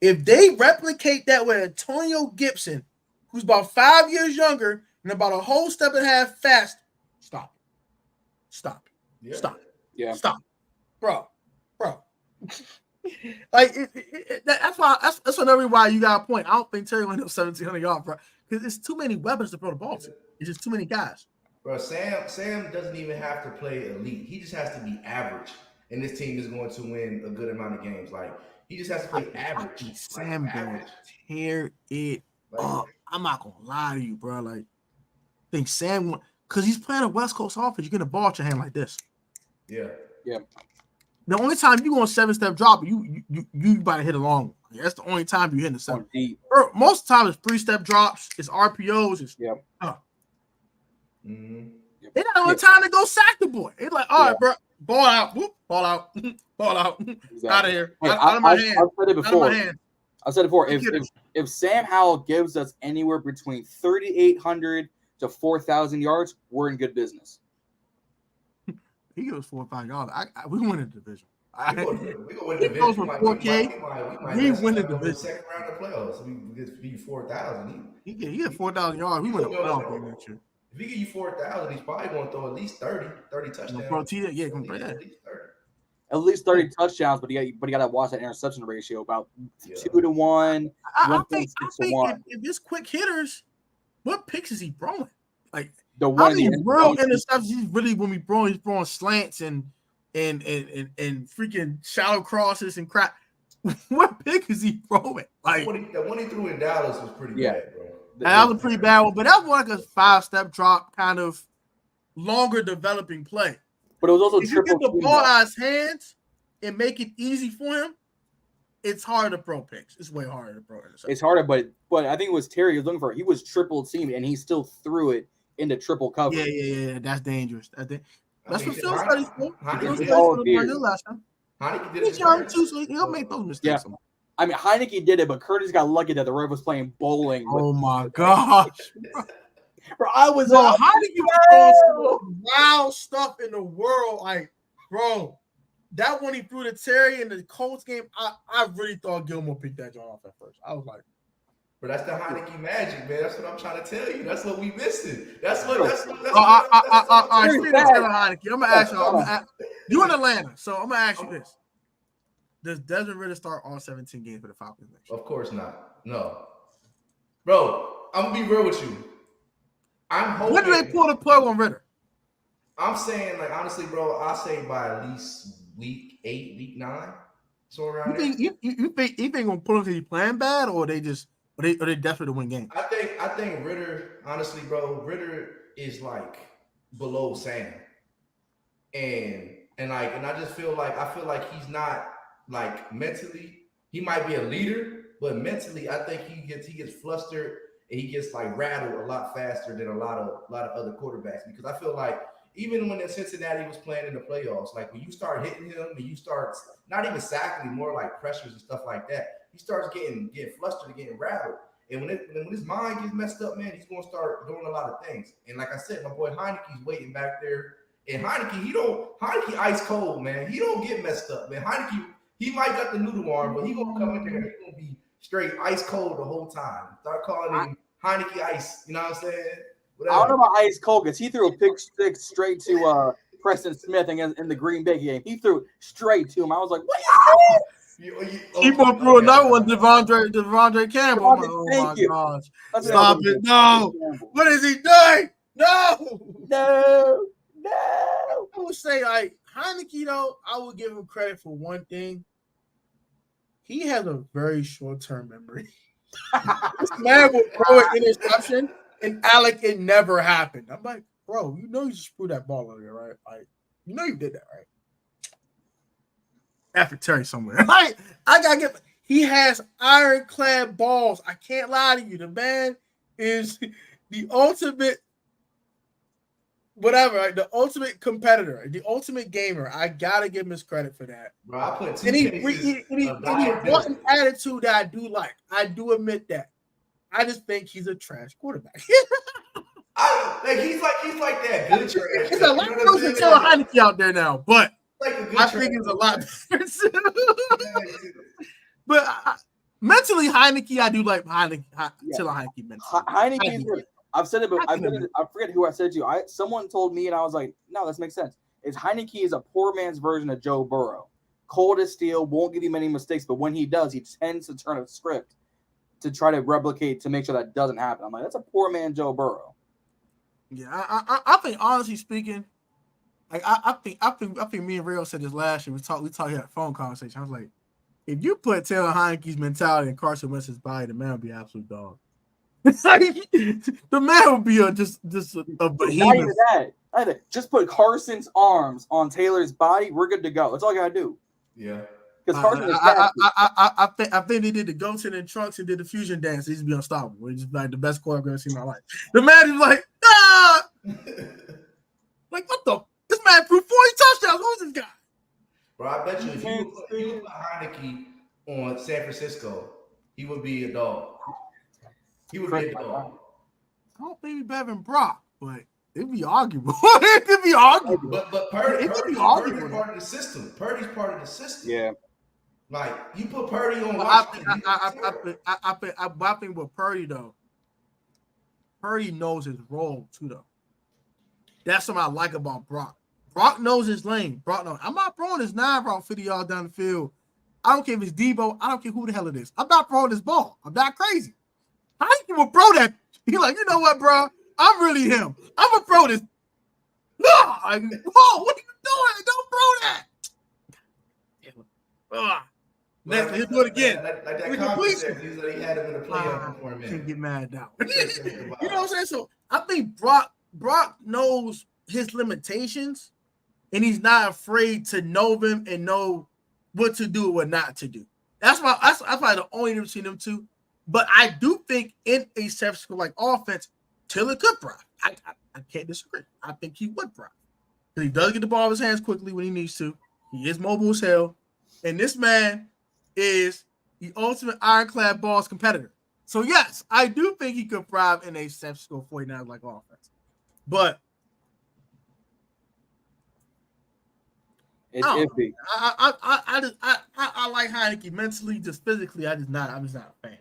If they replicate that with Antonio Gibson, who's about 5 years younger and about a whole step and a half fast, stop. Yeah. Stop. Bro. Like, that's another why you got a point. I don't think Terry went up 1,700 yards, bro, because it's too many weapons to throw the ball to. It's just too many guys. Bro, Sam doesn't even have to play elite. He just has to be average, and this team is going to win a good amount of games. Like, he just has to play average. Sam going tear it up. I'm not gonna lie to you, bro. Like, I think Sam, because he's playing a West Coast offense, you get a ball at your hand like this. Yeah. The only time you go on 7-step drop, you about to hit a long one. That's the only time you hit the 7. Most of the time it's 3-step drops, it's RPOs. It's They not even time to go sack the boy. It's like, all right, bro, ball out, whoop, ball out, ball out, exactly. Out of here, out of my hand. I've said it before. If Sam Howell gives us anywhere between 3,800 to 4,000 yards, we're in good business. He gives 4 or 5 yards. We win the division. We gonna win the division. For 4K. We win the division. Second round of playoffs. We get 4,000. He get 4,000 yards. We win a playoff game next year. If he give you 4,000, he's probably going to throw at least 30 touchdowns. At least 30 touchdowns, but you got to watch that interception ratio about 2 to 1. I think if this quick hitters, what picks is he throwing? Like, the one real interceptions he's really when he's throwing slants and freaking shallow crosses and crap. What pick is he throwing? Like, the one he threw in Dallas was pretty bad, bro. That was a pretty bad one, but that was like a 5-step drop kind of longer developing play. But it was also if you get triple the team, ball though. out of his hands and make it easy for him, it's hard to pro picks. It's way harder to pro interception. It's harder, but I think it was Terry he was looking for. He was triple teamed, and he still threw it into triple coverage. Yeah. That's dangerous. That's what mean, Phil studies for. Heineke Phil did studies all for years. the last time. Heineke did He's it. young too, so he'll make those mistakes. Yeah. I mean, Heineke did it, but Curtis got lucky that the ref was playing bowling. Oh my gosh. Bro, I was Bro, out. Heineke was throwing some of the wild stuff in the world. Like, bro, that when he threw to Terry in the Colts game, I really thought Gilmore picked that joint off at first. I was like, but that's the Heineke magic, man. That's what I'm trying to tell you. That's what we missing. That's what. Speaking of Taylor Heineke, I'm gonna ask you. You in Atlanta, so I'm gonna ask you this: does Desmond Ridder start all 17 games for the Falcons next year? Of course not. No, bro. I'm gonna be real with you. I'm hoping. When do they pull the plug on Ridder? I'm saying, like, honestly, bro. I say by at least week 8, week 9, so around there. You think gonna pull him because he's playing bad, or they desperate to win games? I think Ridder, honestly, bro. Ridder is like below Sam, and I just feel like he's not like mentally. He might be a leader, but mentally, I think he gets flustered and he gets like rattled a lot faster than a lot of other quarterbacks. Because I feel like even when Cincinnati was playing in the playoffs, like when you start hitting him and you start not even sacking, more like pressures and stuff like that, he starts getting flustered and getting rattled. And when his mind gets messed up, man, he's gonna start doing a lot of things. And like I said, my boy Heineke's waiting back there. And Heineke ice cold, man. He don't get messed up, man. Heineke, he might got the noodle arm, but he gonna come in there and he gonna be straight ice cold the whole time. Start calling him Heineke Ice. You know what I'm saying? Whatever. I don't know about ice cold because he threw a pick six straight to Preston Smith in the Green Bay game. He threw it straight to him. I was like, what He threw another one, Devondre Campbell. Oh my gosh. Stop it. No. What is he doing? No. I would say, like, Heineke, though, I would give him credit for one thing. He has a very short-term memory. This man will throw an interception, and Alec, it never happened. I'm like, bro, you know you just threw that ball earlier, right? Like, you know you did that, right? After Terry somewhere. I gotta get. He has ironclad balls. I can't lie to you. The man is the ultimate, whatever, right? The ultimate competitor, the ultimate gamer. I gotta give him his credit for that. Bro, I put two and he cases brought an attitude that I do like. I do admit that. I just think he's a trash quarterback. He's like that good trash. There's a lot of people can tell Heineke out there now, but I think it's a lot better. But mentally, Heineke, I do like Heineke. Heineke mentally. Heineke. I've said it, but I forget who I said it to. Someone told me, and I was like, no, this makes sense. Heineke is a poor man's version of Joe Burrow. Cold as steel, won't give you many mistakes, but when he does, he tends to turn a script to try to replicate to make sure that doesn't happen. I'm like, that's a poor man Joe Burrow. Yeah, I think honestly speaking, like I think me and Rio said this last year. We talked had a phone conversation. I was like, if you put Taylor Heineke's mentality in Carson Wentz's body, the man would be an absolute dog. The man would be just a behemoth. Not even that. Just put Carson's arms on Taylor's body. We're good to go. That's all you gotta do. Yeah. Because Carson I think they did the Goatin and Trunks and did the fusion dance. He's be unstoppable. He's just like the best quarterback I've ever seen in my life. The man is like, like what the? This man threw 40 touchdowns. Who's this guy? Bro, I bet you if you put Heineke on San Francisco, he would be a dog. He would be a dog. I don't think he's better than Brock, but it'd be arguable. It could be arguable. But Purdy's part of the system. Purdy's part of the system. Yeah. Like you put Purdy on. I think with Purdy though, Purdy knows his role too though. That's what I like about Brock. Brock knows his lane. Brock knows. I'm not throwing this 9 route 50 yards down the field. I don't care if it's Debo. I don't care who the hell it is. I'm not throwing this ball. I'm not crazy. How you will throw that? He like, you know what, bro? I'm really him. I'm gonna throw this. No, whoa, what are you doing? Don't throw that. Next, he'll do it again. Like that comment said, he had him in the playoff before, man. Can't get mad now. You know what I'm saying? So I think Brock knows his limitations, and he's not afraid to know them and know what to do and what not to do. That's probably the only difference between them two. But I do think in a San Francisco like offense, Taylor could thrive. I can't disagree. I think he would thrive. Because he does get the ball in his hands quickly when he needs to. He is mobile as hell. And this man is the ultimate ironclad balls competitor. So, yes, I do think he could thrive in a San Francisco 49ers like offense. But it's iffy. I like Heineke mentally, just physically. I'm just not a fan.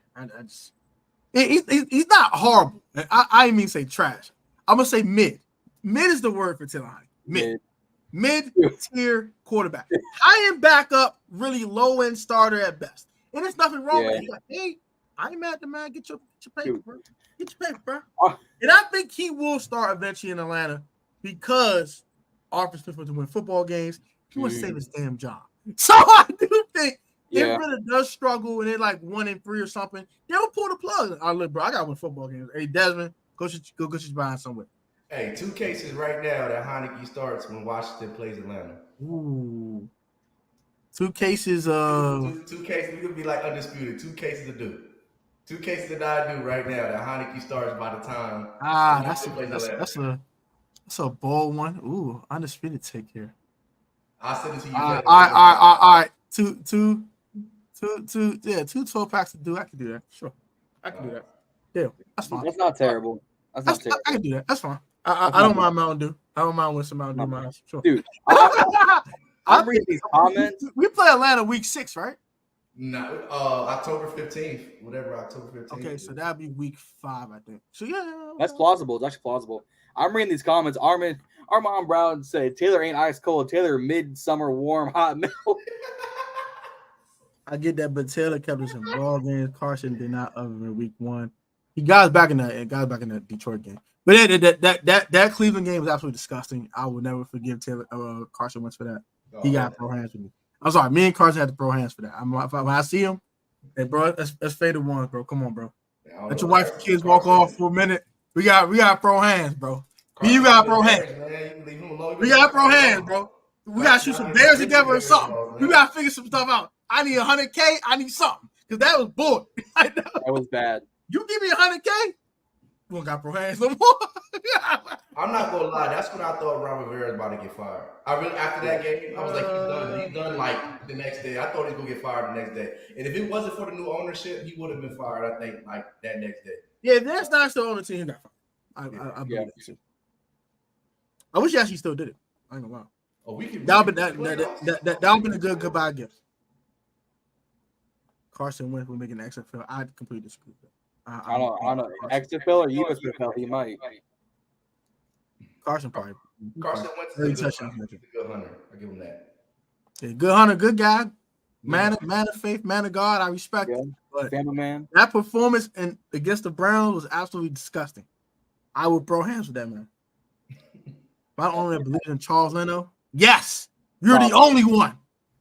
He's not horrible. I didn't mean to say trash. I'm gonna say mid. Mid is the word for Taylor Heineke. Mid-tier quarterback. High-end backup, really low-end starter at best. And there's nothing wrong with it. Like, hey, I ain't mad at the man. Get your paper, bro. Get your paper, bro. And I think he will start eventually in Atlanta because offense to win football games. He wants to save his damn job. So I do think if really does struggle and they're like 1-3 or something, they'll pull the plug. I look, bro, I got to win football games. Hey, Desmond, go get your behind somewhere. Hey, 2 cases right now that Heineke starts when Washington plays Atlanta. Ooh. 2 cases two cases. We could be like undisputed. 2 cases to do. 2 cases that I do right now that Heineke starts by the time. That's a bold one. Ooh, undisputed take here. I'll send it to you. All right. Two 12 packs to do. I can do that. Sure. I can do that. Yeah, that's fine. That's not terrible. That's not terrible. I can do that. That's fine. I don't mind Mountain Dew. I don't mind with some Mountain Dew in my house. Sure. Dude, I'm reading these comments. We play Atlanta week 6, right? No, October 15th. Whatever October 15th. Okay, so that'd be week 5, I think. So yeah. That's plausible. It's actually plausible. I'm reading these comments. Armand Brown said Taylor ain't ice cold. Taylor midsummer warm hot milk. I get that, but Taylor kept us in ball games. Carson did not other than week 1. He got us back in that Detroit game. But that Cleveland game was absolutely disgusting. I will never forgive Taylor Carson Wentz for that. He got pro hands with me. I'm sorry, me and Carson had the pro hands for that. When I see him, hey bro, let's fade the ones, bro. Come on, bro. Let your wife and kids walk off for a minute. We got pro hands, bro. You got pro hands. We got pro hands, bro. We gotta shoot some bears together or something. We gotta figure some stuff out. I need $100K. I need something because that was bull. That was bad. You give me $100K, we don't got pro hands no more. I'm not gonna lie. That's when I thought Ron Rivera was about to get fired. After that game, I was like, he's done. He's done. Like the next day, I thought he was gonna get fired the next day. And if it wasn't for the new ownership, he would have been fired. I think like that next day. Yeah, that's not still on the team. He got fired. I believe that too. I wish he actually still did it. I ain't gonna lie. Oh, we could. That would have been a good goodbye gift. Carson Wentz will make an XFL. I completely disagree with that. I don't know. XFL or USFL, he might. Carson probably. Carson Wentz is a good hunter. I give him that. Yeah, good hunter, good guy. Man of faith, man of God. I respect him. But family man. That performance against the Browns was absolutely disgusting. I would throw hands with that man. If I only believe in Charles Leno, yes, you're the only one.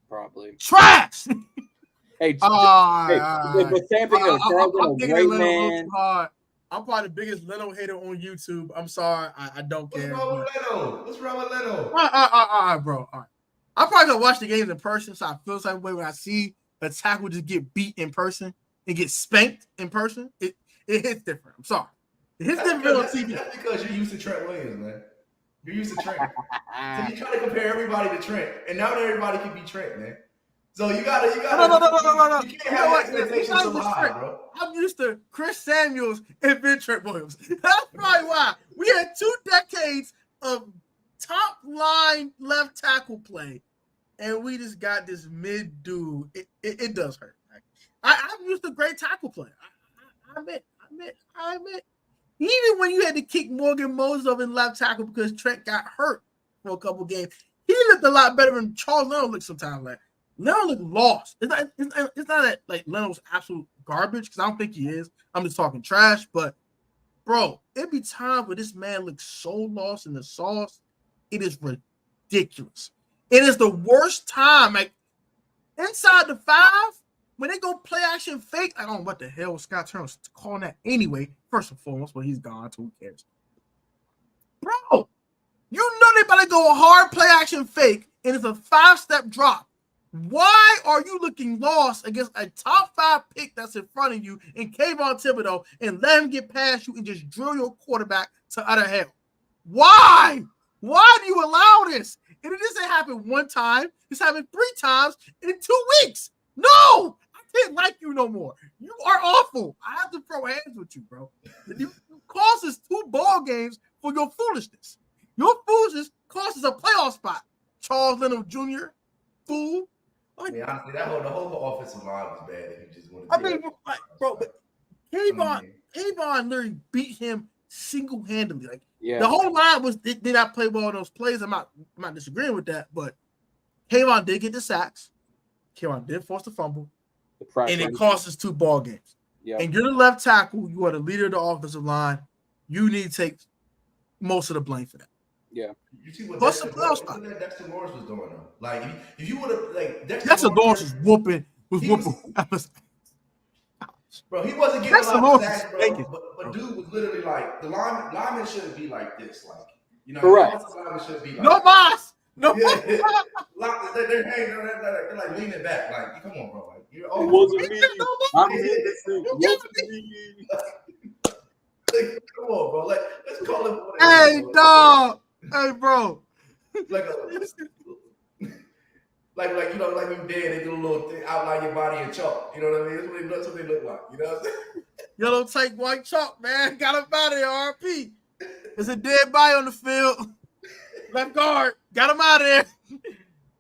Probably. Trash. Hey, the same thing as Charles Leno, great man. I'm probably the biggest Leno hater on YouTube. I'm sorry, I don't care. What's wrong with Leno? All right, bro. All right. I'm probably gonna watch the games in person, so I feel the same way when I see a tackle just get beat in person and get spanked in person. It hits different. I'm sorry. It hits different on TV. That's because you're used to Trent Williams, man. You're used to Trent. So you try to compare everybody to Trent, and now everybody can be Trent, man. So you gotta. No. You can't have expectations so high, bro. I'm used to Chris Samuels and then Trent Williams. That's probably why we had 2 decades of top line left tackle play, and we just got this mid dude. It does hurt. I'm used to great tackle play. I admit. Even when you had to kick Morgan Moses in left tackle because Trent got hurt for a couple games, he looked a lot better than Charles Leno looked sometimes. Like Leno looked lost. It's not that like Leno's absolute garbage because I don't think he is. I'm just talking trash. But bro, it'd be times where this man looks so lost in the sauce. It is ridiculous. It is the worst time. Like inside the 5. When they go play action fake, I don't know what the hell Scott Turner was calling that anyway. First and foremost, but he's gone, so who cares? Bro, You know they about to go hard play action fake, and it's a 5-step drop. Why are you looking lost against a top 5 pick that's in front of you in Kayvon Thibodeau and let him get past you and just drill your quarterback to utter hell? Why? Why do you allow this? And it doesn't happen one time. It's happened 3 times in 2 weeks. No, I can't like you no more. You are awful. I have to throw hands with you, bro. You cost us 2 ball games for your foolishness. Your foolishness cost us a playoff spot. Charles Leno Jr., fool. I mean, honestly, the whole offensive line was bad. If you just wanted I mean, bro, but Kayvon literally beat him single-handedly. Like, the whole line did not play well on those plays. I'm not disagreeing with that, but Kayvon did get the sacks. Kayvon did force the fumble, and it cost us 2 ball games. Yeah. And you're the left tackle. You are the leader of the offensive line. You need to take most of the blame for that. Yeah. You see what Dexter Lawrence was doing though. Like if you would have like Dexter Lawrence was whooping. Bro, he wasn't getting a lot of sacks, bro. But dude was literally like the lineman shouldn't be like this. Like, you know, correct. The lineman shouldn't be like no boss. No, yeah. They're hanging, they're like leaning back. Like, come on, bro. Like, you're it wasn't me. Come on, bro. Like, let's call it what it is. Hey, dog. Hey, bro. Like you know, like you dead, they do a little thing, outline your body in chalk. You know what I mean? That's what they look like. You know what I'm saying? Yellow tape, white chalk, man. Got him out of there, RP. There's a dead body on the field. Left guard. Got him out of there.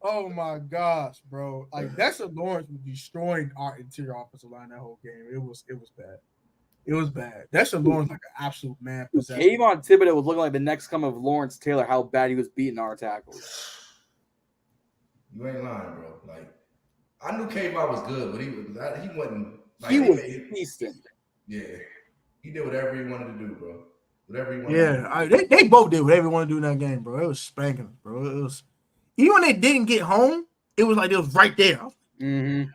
Oh, my gosh, bro. Like, Dexter Lawrence was destroying our interior offensive line that whole game. It was bad. It was bad. Dexter Lawrence like an absolute man possession. Kayvon Thibodeau was looking like the next coming of Lawrence Taylor, how bad he was beating our tackles. You ain't lying, bro. Like, I knew Kayvon was good, but he wasn't. Like, he was decent. Yeah. He did whatever he wanted to do, bro. Whatever he wanted to do. They both did whatever they wanted to do in that game, bro. It was spanking, bro. It was, even when they didn't get home, it was like it was right there. Mm-hmm.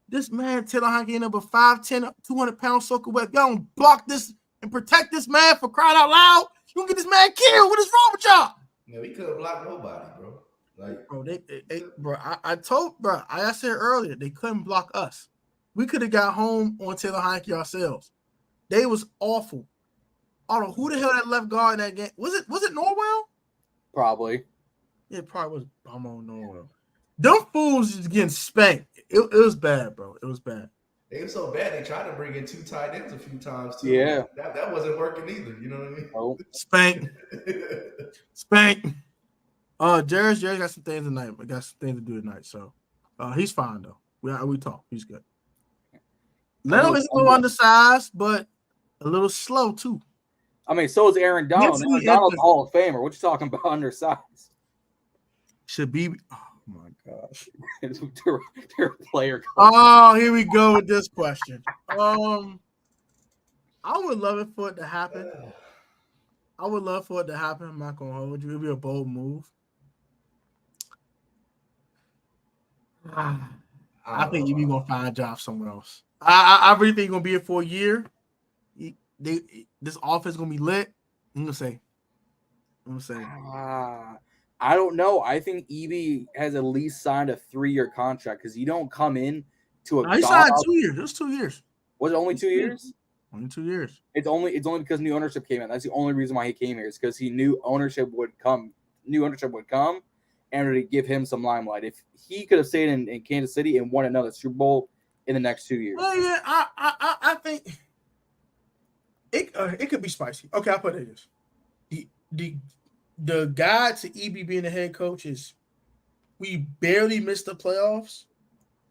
This man, Taylor Heineke, ended up a 5'10", 200-pound soaker web. Y'all don't block this and protect this man for crying out loud. You gonna get this man killed. What is wrong with y'all? Yeah, we couldn't block nobody, bro. Like, bro, I said earlier, they couldn't block us. We could have got home on Taylor Heineke ourselves. They was awful. I don't know who the hell that left guard in that game. Was it Norwell? Probably. It probably was Bamo Norwell. Them fools is getting spanked. It was bad, bro. It was bad. They were so bad they tried to bring in 2 tight ends a few times too. Yeah. That wasn't working either. You know what I mean? Oh. Spank. Jerry's got some things tonight. I got some things to do tonight. So he's fine though. We talk. He's good. Leno is a little undersized, but a little slow too. I mean, so is Aaron Donald. Aaron Donald's a Hall of Famer. What you talking about undersized? Should be. Oh my gosh. Their player. Oh, here we go with this question. I would love it for it to happen. I'm not gonna hold you. It'd be a bold move. I think you're gonna find a job somewhere else. I really think you're gonna be here for a year. This offense gonna be lit. I'm gonna say. I don't know. I think EB has at least signed a 3-year contract because you don't come in to a. He signed 2 years. It was 2 years. Was it only 2 years? Only 2 years. It's only because new ownership came in. That's the only reason why he came here. Is because he knew ownership would come. New ownership would come, and to give him some limelight. If he could have stayed in Kansas City and won another Super Bowl in the next 2 years. Well, yeah, I think it could be spicy. Okay, I'll put it this. The guide to EB being the head coach is we barely missed the playoffs,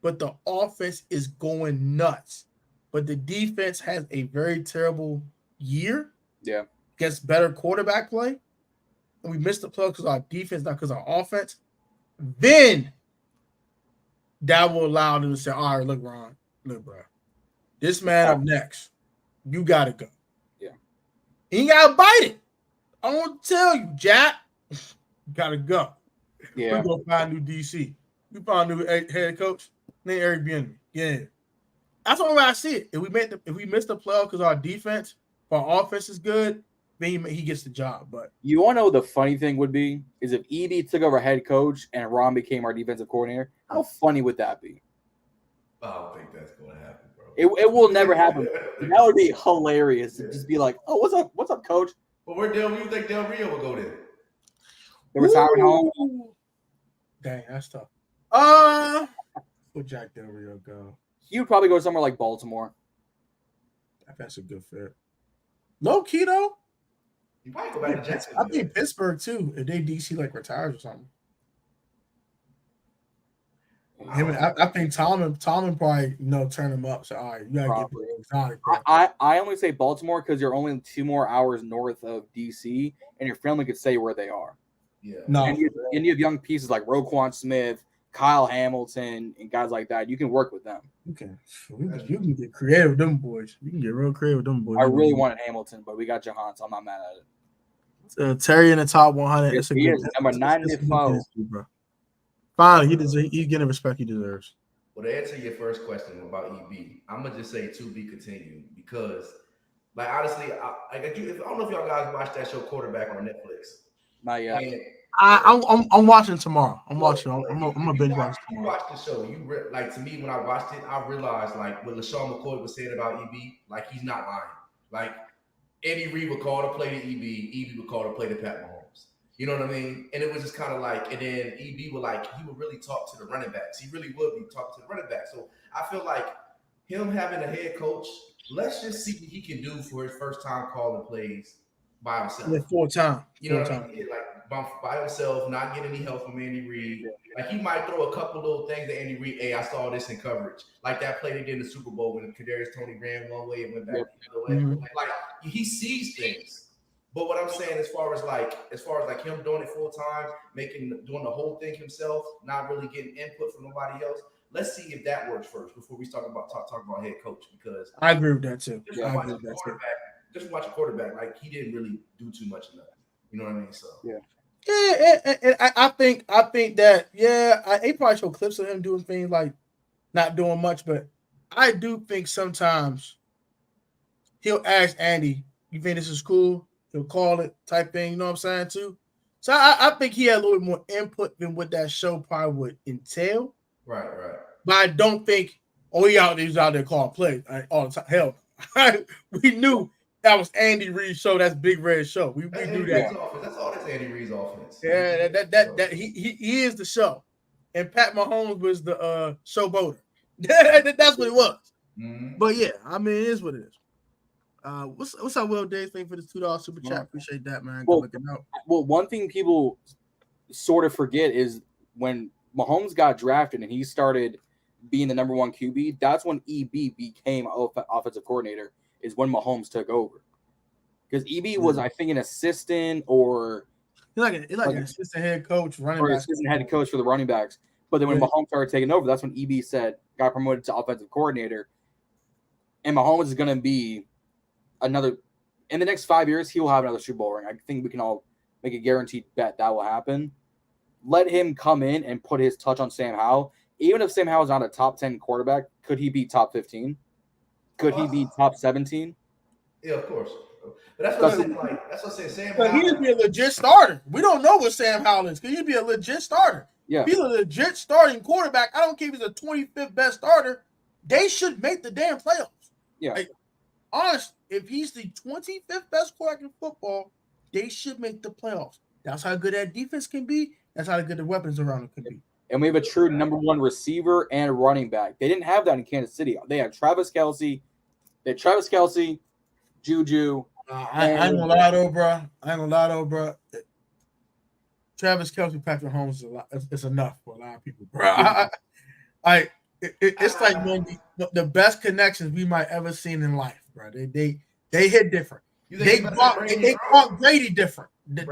but the offense is going nuts. But the defense has a very terrible year. Yeah. Gets better quarterback play. And we missed the playoffs because our defense, not because our offense. Then that will allow them to say, all right, look, Ron, look, bro. This man up next. You got to go. Yeah. And you got to bite it. I want to tell you, Jack, you got to go. Yeah. We're going to find a new DC. We found a new head coach named Eric Bieniemy. Yeah. That's the only way I see it. If we miss the playoff because our defense, our offense is good, then he gets the job. But you want to know what the funny thing would be is if EB took over head coach and Ron became our defensive coordinator. How funny would that be? I don't think that's going to happen, bro. It will never happen. That would be hilarious. To just be like, oh, what's up, coach? But where do you think Del Rio will go then? The retirement home. Dang, that's tough. Where Jack Del Rio go? He would probably go somewhere like Baltimore. That's a good fit. Low key though. You probably go back to Jacksonville. I think Pittsburgh too. If they DC like retires or something. I think Tomlin probably turn him up. So all right, you gotta get the exotic. I only say Baltimore because you're only 2 more hours north of DC, and your family could stay where they are. Yeah. No. And you have young pieces like Roquan Smith, Kyle Hamilton, and guys like that. You can work with them. You can get creative with them boys. You can get real creative with them boys. I really wanted Hamilton, but we got Jahan, so I'm not mad at it. Terry in the top 100. Yes, he is number 95. Finally, he's getting the respect he deserves. Well, to answer your first question about EB, I'm gonna just say to be continued because, like, honestly, I don't know if y'all guys watched that show Quarterback on Netflix. Not yet. And I'm watching tomorrow. I'm watching. I'm gonna binge watch tomorrow. You watch the show. Like, to me, when I watched it, I realized like what LaShawn McCoy was saying about EB. Like, he's not lying. Like, Andy Reid would call to play to EB. EB would call to play to Pat Mahomes. You know what I mean? And it was just kind of like, and then EB he would really talk to the running backs. He really would be talking to the running backs. So I feel like him having a head coach, let's just see what he can do for his first time calling plays by himself. Yeah, full time. You know what I mean? Like by himself, not getting any help from Andy Reid. Like, he might throw a couple little things to Andy Reid. Hey, I saw this in coverage. Like that play they did in the Super Bowl when Kadarius Toney ran one way and went back the other way. Mm-hmm. Like, he sees things. But what I'm saying, as far as him doing it full time, doing the whole thing himself, not really getting input from nobody else. Let's see if that works first before we talk about head coach. Because I agree with that too. Just watch a quarterback. Like, he didn't really do too much of that. You know what I mean? So and I think that he probably showed clips of him doing things like not doing much, but I do think sometimes he'll ask Andy, "You think this is cool?" He'll call it type thing, you know what I'm saying, too? So I think he had a little bit more input than what that show probably would entail. Right. But I don't think, he's out there calling plays all the time. Hell, we knew that was Andy Reid's show. That's Big Red's show. We knew that. That's all that's Andy Reid's offense. Yeah, that he is the show. And Pat Mahomes was the showboater. That's what it was. Mm-hmm. But yeah, I mean, it is what it is. What's up, Will Dave? Thank you for this $2 super chat. Appreciate that, man. Well, one thing people sort of forget is when Mahomes got drafted and he started being the number 1 QB, that's when EB became offensive coordinator, is when Mahomes took over. Because EB was, I think, an assistant or he's like an assistant head coach, assistant head coach for the running backs. But then when Mahomes started taking over, that's when EB got promoted to offensive coordinator. And Mahomes is going to be in the next 5 years, he will have another Super Bowl ring. I think we can all make a guaranteed bet that will happen. Let him come in and put his touch on Sam Howell. Even if Sam Howell is not a top 10 quarterback, could he be top 15? Could he be top 17? Yeah, of course. But that's what I'm saying. Sam Howell. He'd be a legit starter. We don't know what Sam Howell is. He'd be a legit starter. Yeah. If he's a legit starting quarterback, I don't care if he's a 25th best starter. They should make the damn playoffs. Yeah. Honest, if he's the 25th best quarterback in football, they should make the playoffs. That's how good that defense can be. That's how good the weapons around it can be. And we have a true number 1 receiver and running back. They didn't have that in Kansas City. They had Travis Kelce, Juju. I ain't gonna lie though, bro. Travis Kelce, Patrick Mahomes is a lot. It's enough for a lot of people, bro. It's like one of the best connections we might ever seen in life, bro. They hit different. They caught Brady different. They're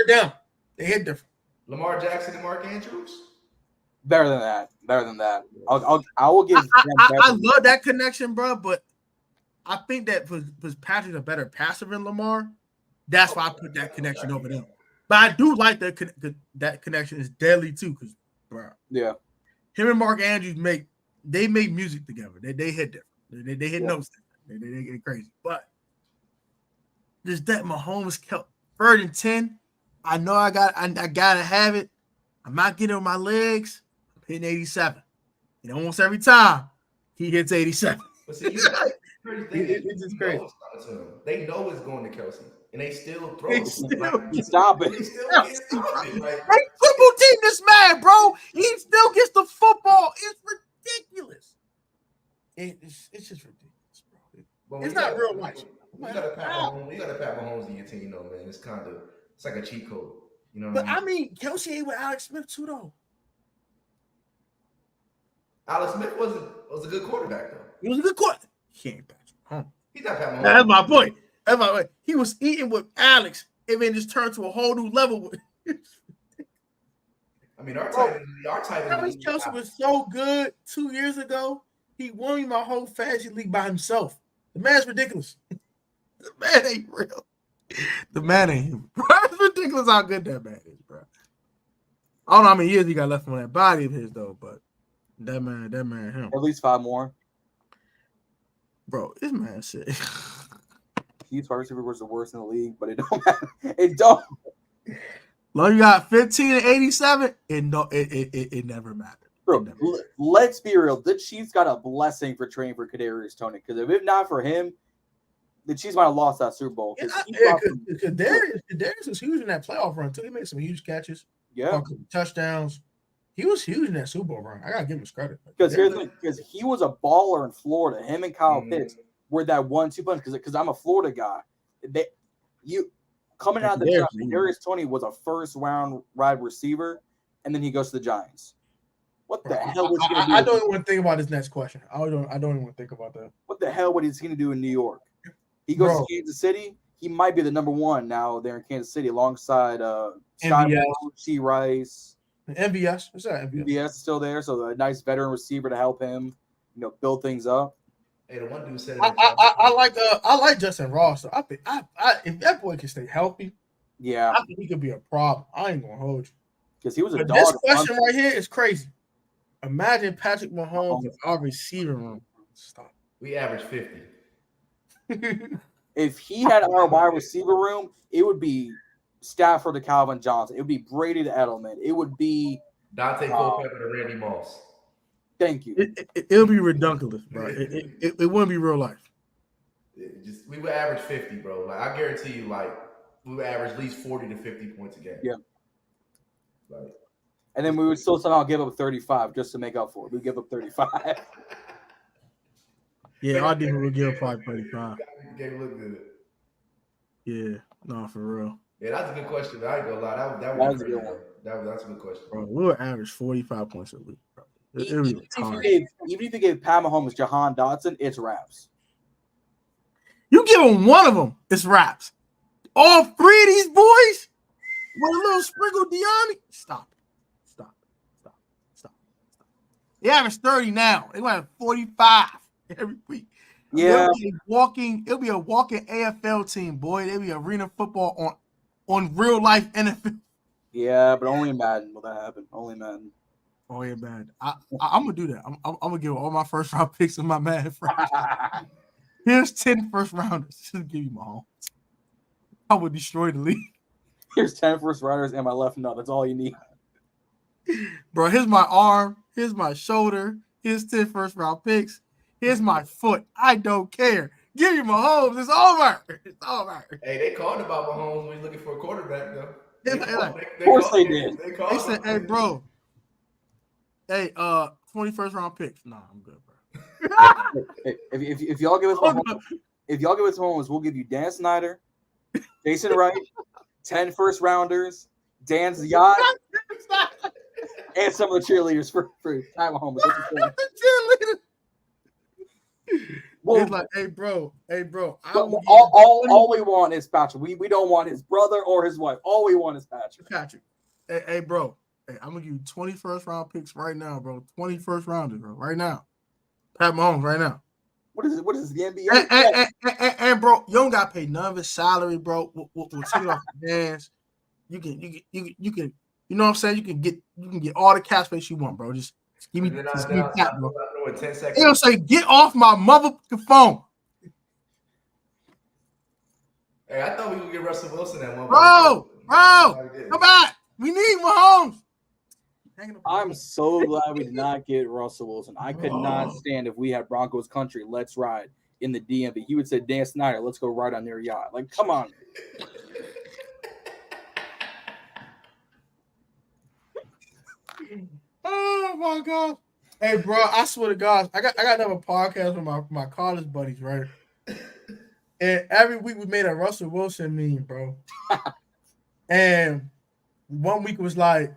them. They hit different. Lamar Jackson and Mark Andrews. Better than that. I will give. I love that connection, bro. But I think that was Patrick a better passer than Lamar. That's why I put that connection over them. But I do like that connection is deadly too, because bro. Yeah. Him and Mark Andrews make music together. They hit different. They hit notes different. They get crazy. But just that Mahomes kept 3rd and 10. I know I gotta have it. I'm not getting on my legs. I'm hitting 87. And almost every time he hits 87. But see, you know, crazy thing is, It's just you crazy. know it's coming to him. They know it's going to Kelsey, and they still throw They it. still Like, Stop it. they still can't stop it. Like, They triple team this man, bro. He still gets the football. It's ridiculous. It's just ridiculous, bro. but It's when not you real got- life. when you got to pat Mahomes. When you got to pat Mahomes in your team, though, man. It's like a cheat code. You know what But I I mean? mean, Kelsey ain't with Alex Smith too, though. Alex Smith was a good quarterback, though. He was a good quarterback. He ain't Patrick Mahomes. He's not Pat Mahomes. That's my point. That's my point. He was eating with Alex and then just turned to a whole new level. I mean, our Bro, tight Travis end. Kelsey was so good 2 years ago. He won me my whole fantasy league by himself. The man's ridiculous. The man ain't real. The man ain't human. Bro, it's ridiculous how good that man is, bro. I don't know how many years he got left on that body of his, though, but that man, him. At least 5 more. Bro, this man said. Chiefs wide receiver was the worst in the league, but it don't matter. It don't. Long you got 15 and 87, it never mattered. Bro, let's be real. The Chiefs got a blessing for trading for Kadarius Toney, because if not for him, the Chiefs might have lost that Super Bowl. Kadarius was huge in that playoff run too. He made some huge catches, touchdowns. He was huge in that Super Bowl run. I gotta give him his credit. Because here's the thing, because he was a baller in Florida. Him and Kyle Pitts were that 1-2 punch. Because I'm a Florida guy. Coming out of the draft, Kadarius Toney was a first-round wide receiver, and then he goes to the Giants. What the hell was he going to do? I don't even want to think about this next question. I don't even want to think about that. What the hell was he going to do in New York? He goes to Kansas City. He might be the number 1 now there in Kansas City, alongside C. Rice. MVS. What's that? MVS is still there, so a nice veteran receiver to help him, build things up. Hey, the one dude said I like Justin Ross. So I think if that boy can stay healthy, yeah, I think he could be a problem. I ain't gonna hold you because he was a dog. This question right here is crazy. Imagine Patrick Mahomes in our receiver room. Stop. We average 50. If he had our wide receiver room, it would be Stafford to Calvin Johnson. It would be Brady to Edelman. It would be Dante Culpepper to Randy Moss. Thank you. It'll be redunculous, bro. It wouldn't be real life. We would average 50, bro. Like, I guarantee you, we would average at least 40 to 50 points a game. Yeah. And then we would still somehow give up 35 just to make up for it. We'd give up 35. Yeah, our defense would give up probably 35. Game look good. Yeah, no, for real. Yeah, that's a good question. I ain't gonna lie. That was a good one. That's a good question. Bro, we would average 45 points a week, bro. Even if you gave Pat Mahomes Jahan Dotson, it's wraps. You give him one of them, it's wraps. All 3 of these boys with a little sprinkle Deani. Stop. They average 30 now. They want 45 every week. Yeah. It'll be a walking AFL team, boy. It'll be arena football on real life NFL. Yeah, but only in Madden will that happen. Only Madden. Oh yeah, man. I'm gonna do that. I'm gonna give all my first round picks in my Madden friends. Here's 10 first rounders. Just give you my home. I would destroy the league. Here's 10 first rounders and my left nut. That's all you need. Bro, here's my arm. Here's my shoulder. Here's 10 first round picks. Here's my foot. I don't care. Give me Mahomes. It's over. It's over. Hey, they called about Mahomes when he's looking for a quarterback, though. Of course they did. They said, hey, bro. Hey, 21st round picks. Nah, I'm good, bro. if y'all give us Mahomes, we'll give you Dan Snyder, Jason Wright, 10 first rounders, Dan's yacht, and some of the cheerleaders for Pat Mahomes. Well, it's like, hey, bro. All we want is Patrick. We don't want his brother or his wife. All we want is Patrick. Hey, bro. Hey, I'm gonna give you 21st round picks right now, bro. 21st rounders, bro. Right now. Pat Mahomes, right now. What is the NBA? And bro, you don't gotta pay none of his salary, bro. We'll take it off the hands. You can, you know what I'm saying? You can get all the cap space you want, bro. Just give me that, bro. In 10 seconds. He'll say, get off my motherfucking phone. Hey, I thought we would get Russell Wilson at one Bro, point. come back. We need Mahomes. I'm so glad we did not get Russell Wilson. I could not stand if we had Broncos country. Let's ride in the DMV. He would say, Dan Snyder, let's go ride on their yacht. Like, come on. Oh my God. Hey, bro, I swear to God, I got another podcast with my college buddies, right? And every week we made a Russell Wilson meme, bro. And 1 week was like,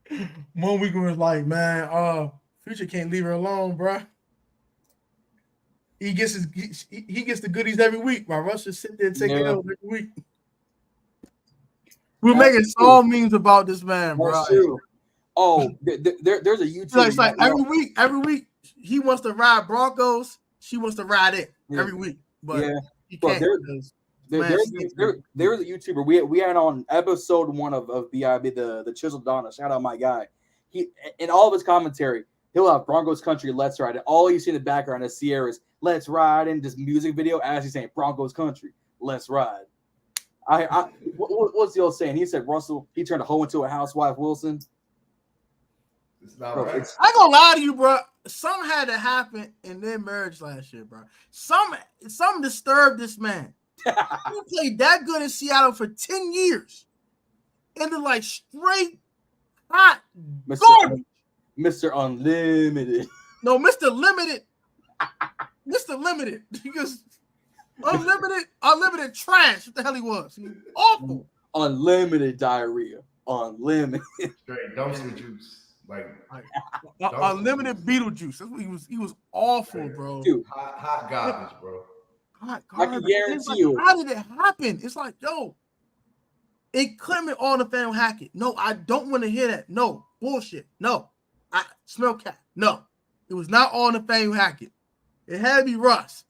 man, Future can't leave her alone, bro. He gets the goodies every week. While Russ just sit there and take it out every week. We're making all memes about this man, bro. That's true. Oh, there's a YouTube. It's like every week he wants to ride Broncos. She wants to ride it every week, but he can't. There's a YouTuber. We had on episode 1 of BIB, the Chiseled Donna. Shout out my guy. He in all of his commentary, he'll have Broncos country, let's ride it. All you see in the background is Sierra's let's ride in this music video as he's saying Broncos country, let's ride. What's the old saying? He said Russell, he turned a hoe into a housewife, Wilson. It's not right. I ain't gonna lie to you, bro. Something had to happen in their marriage last year, bro. Something disturbed this man. He played that good in Seattle for 10 years. And they're like straight hot garbage. Mr. Unlimited. No, Mr. Limited. Mr. Limited. Because unlimited trash. What the hell he was. He was awful. Unlimited diarrhea. Unlimited. Straight dumpster juice. Like unlimited Beetlejuice. That's what he was awful, bro. Dude, hot garbage, bro. Hot garbage. I can guarantee you. How did it happen? It's like, yo, it couldn't be all Nathaniel Hackett. No, I don't want to hear that. No, bullshit. No, I smell cat. No, it was not all Nathaniel Hackett. It had to be Russ.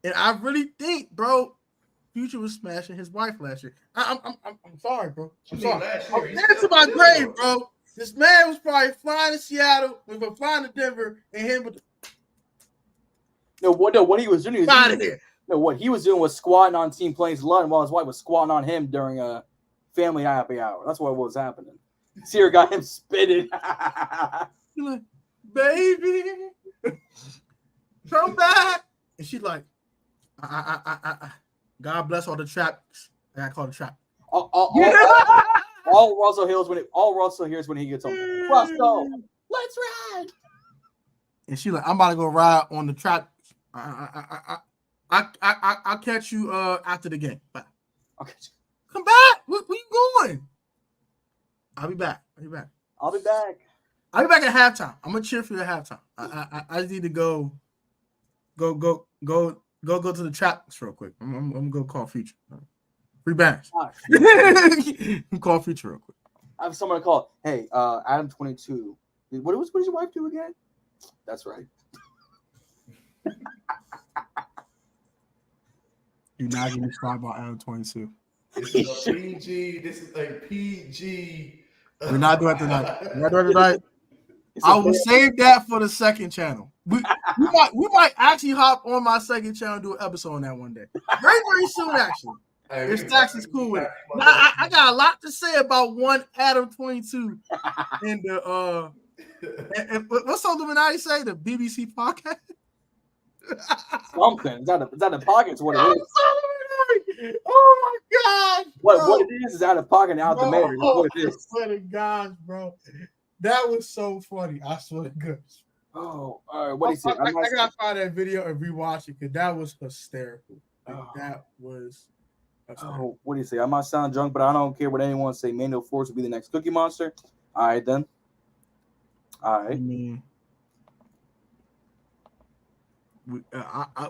And I really think, bro, Future was smashing his wife last year. I'm sorry, bro. I'm sorry. I'm dead to my grave, bro. This man was probably flying to Seattle, we were flying to Denver, and him with what he was doing. What he was doing was squatting on team planes London while his wife was squatting on him during a family happy hour. That's what was happening. Sierra got him spitting. She's like, baby, come back. And she's like, God bless all the traps. I gotta call the trap. All Russell hears when he gets home. Russell, let's ride. And she's like, I'm about to go ride on the trap. I'll catch you after the game. Bye. I'll catch you. Come back. Where you going? I'll be back. I'll be back at halftime. I'm gonna cheer for you at halftime. I just need to go to the traps real quick. I'm gonna go call Future. Free bands. Call Future real quick. I have someone to call. Hey, Adam 22. What does your wife do again? That's right. Do not get me started about Adam 22. This is a PG. This is a PG. We're not doing it tonight. I will save that for the second channel. We might actually hop on my second channel and do an episode on that one day. Very, very soon, actually. If Stacks is cool with it. Now, I got a lot to say about one Adam 22 and the and what's the Illuminati say? The BBC podcast? Something. Is that a pocket? What it is? Oh my God! What it is out of pocket and out the mayor. What it is. I swear to God, bro. That was so funny. I swear to God. Oh, all right. What do you say? I gotta find that video and rewatch it because that was hysterical. That was. Oh, what do you say? I might sound drunk, but I don't care what anyone say. Manuel Force will be the next Cookie Monster. All right, then. All right. I mean,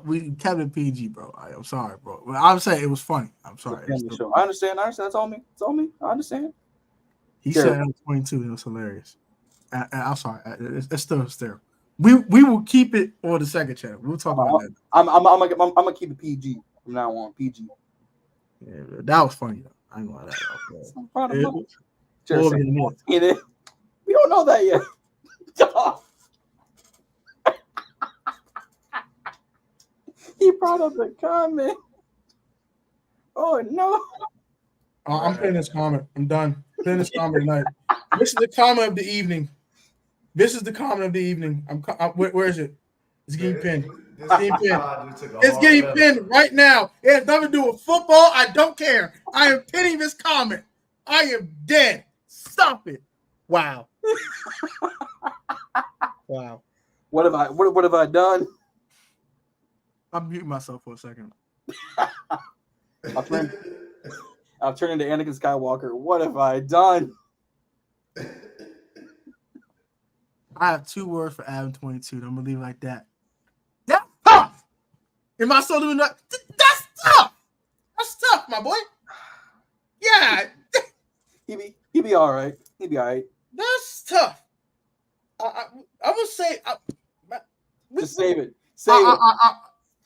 we kept it PG, bro. I'm sorry, bro. But I'm saying it was funny. I'm sorry. I understand. That's all me. It's all me. I understand. He said 22. It was hilarious. I'm sorry. It's still hysterical. We will keep it on the second channel. We'll talk about that. I'm gonna keep it PG from now on. PG. Yeah, that was funny though. I ain't gonna lie. We don't know that yet. He brought up the comment. Oh no! I'm putting this comment. I'm done. Putting this comment tonight. This is the comment of the evening. This is the comment of the evening. Where is it? It's getting pinned. It's getting pinned. It's getting pinned right now. It has nothing to do with football. I don't care. I am pinning this comment. I am dead. Stop it. Wow. Wow. What have I done? I'm muting myself for a second. I've turned into Anakin Skywalker. What have I done? I have 2 words for Adam 22. I'm gonna leave it like that. That's tough. Am I still doing that? That's tough. That's tough, my boy. Yeah. He'd be all right. He'd be all right. That's tough. I would say. Just save it. Save it.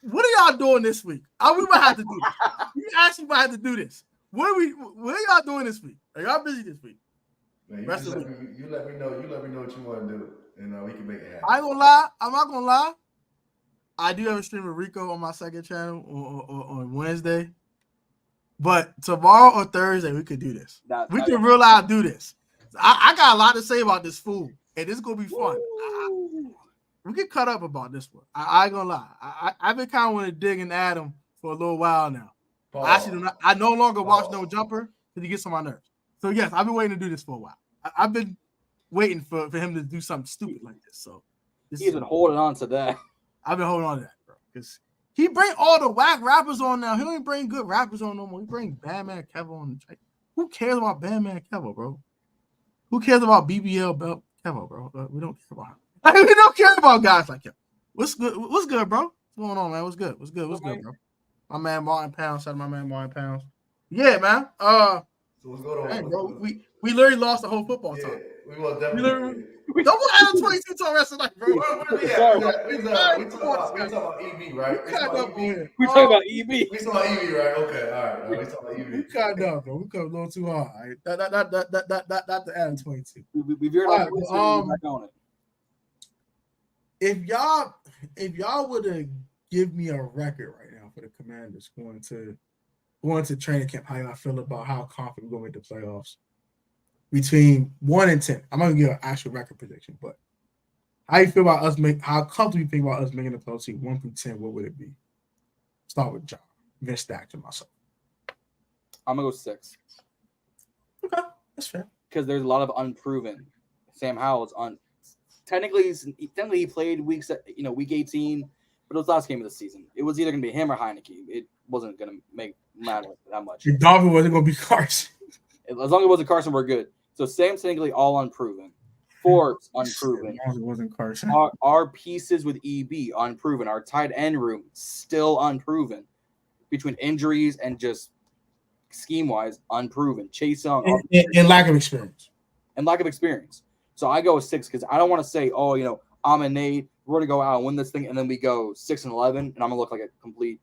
What are y'all doing this week? We might have to do this. You actually might have to do this. What are y'all doing this week? Are y'all busy this week? Man, you let me know. You let me know what you want to do, and we can make it happen. I ain't gonna lie. I'm not gonna lie. I do have a stream with Rico on my second channel on Wednesday, but tomorrow or Thursday we could do this. We can real live do this. I got a lot to say about this fool, and this is gonna be fun. We get cut up about this one. I ain't gonna lie. I've been kind of want to dig in Adam for a little while now. I no longer watch No Jumper because he gets on my nerves. So yes, I've been waiting to do this for a while. I've been waiting for him to do something stupid like this. So he's been holding on to that. I've been holding on to that, bro. Because he bring all the whack rappers on now. He don't even bring good rappers on no more. He bring Batman Kevo on. Who cares about Batman Kevo, bro? Who cares about BBL Kevo, bro? We don't care about him. We don't care about guys like him. What's good? What's good, bro? What's going on, man? What's good? What's good, bro? My man Martin Pounds. Shout out to my man Martin Pounds. Yeah, man. So what's going on, hey, bro? We literally lost the whole football time. We will definitely. Don't want Adam 22 talk rest of the night, bro. We talking about EB, right? We talking about EB. We talking about EB, right? Okay, all right. We talking about EB. We cut up, bro. We cut a little too hard. All right? That the Adam 22. We veered off back on it. If y'all would have give me a record right now for the Commanders going to training camp, how y'all feel about how confident we're going to make the playoffs between 1 and 10? I'm not gonna give an actual record prediction, but how you feel about how comfortable you think about us making the playoffs? 1 through 10, what would it be? Start with John. Then stack to myself. I'm gonna go 6. Okay, that's fair. Because there's a lot of unproven. Sam Howell is technically he played week 18, but it was the last game of the season. It was either gonna be him or Heineke. It wasn't gonna matter that much. Your Dolphin wasn't gonna be Carson. As long as it wasn't Carson, we're good. So Sam's technically all unproven. Forbes unproven. As long as it wasn't Carson. Our pieces with EB unproven. Our tight end room still unproven. Between injuries and just scheme wise unproven. Chase Young and lack of experience. So I go with 6 because I don't want to say, I'm a Nate. We're gonna go out and win this thing, and then we go 6-11, and I'm gonna look like a complete,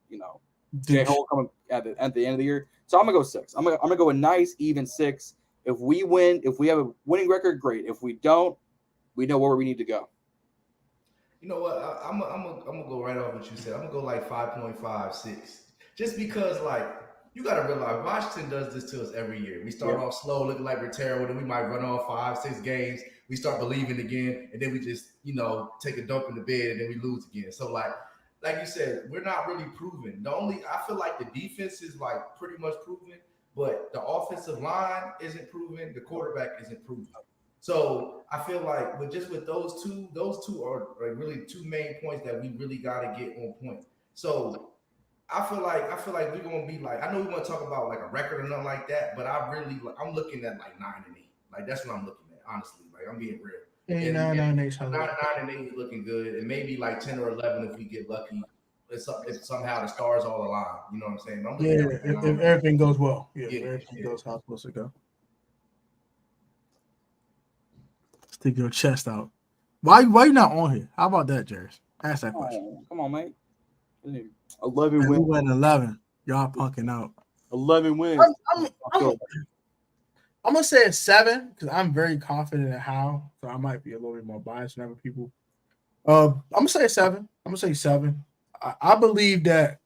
J-hole coming at the end of the year. So I'm gonna go 6. I'm gonna go a nice even 6. If we win, if we have a winning record, great. If we don't, we know where we need to go. You know what? I'm gonna go right off what you said. I'm gonna go like 5.5, 6. Just because, you got to realize Washington does this to us every year. We start off slow, looking like we're terrible, then we might run off 5, 6 games. We start believing again, and then we just, take a dump in the bed, and then we lose again. So, like you said, we're not really proven. I feel like the defense is, pretty much proven, but the offensive line isn't proven. The quarterback isn't proven. So, I feel like with those two are really 2 main points that we really got to get on point. So, I feel like we're gonna be I know we want to talk about a record or nothing like that, but I'm looking at 9 and 8. That's what I'm looking at, honestly. I'm being real. 9 and 8 is looking good, and maybe 10 or 11 if we get lucky. If somehow the stars all align, you know what I'm saying? If everything goes well, if everything goes how it's supposed to go. Stick your chest out. Why you not on here? How about that, Jerry? Ask that question. Come on, mate. 11 wins. We went 11. Y'all punking out. 11 wins. I'm gonna say it's 7 because I'm very confident in how. So I might be a little bit more biased than other people. I'm gonna say 7. I believe that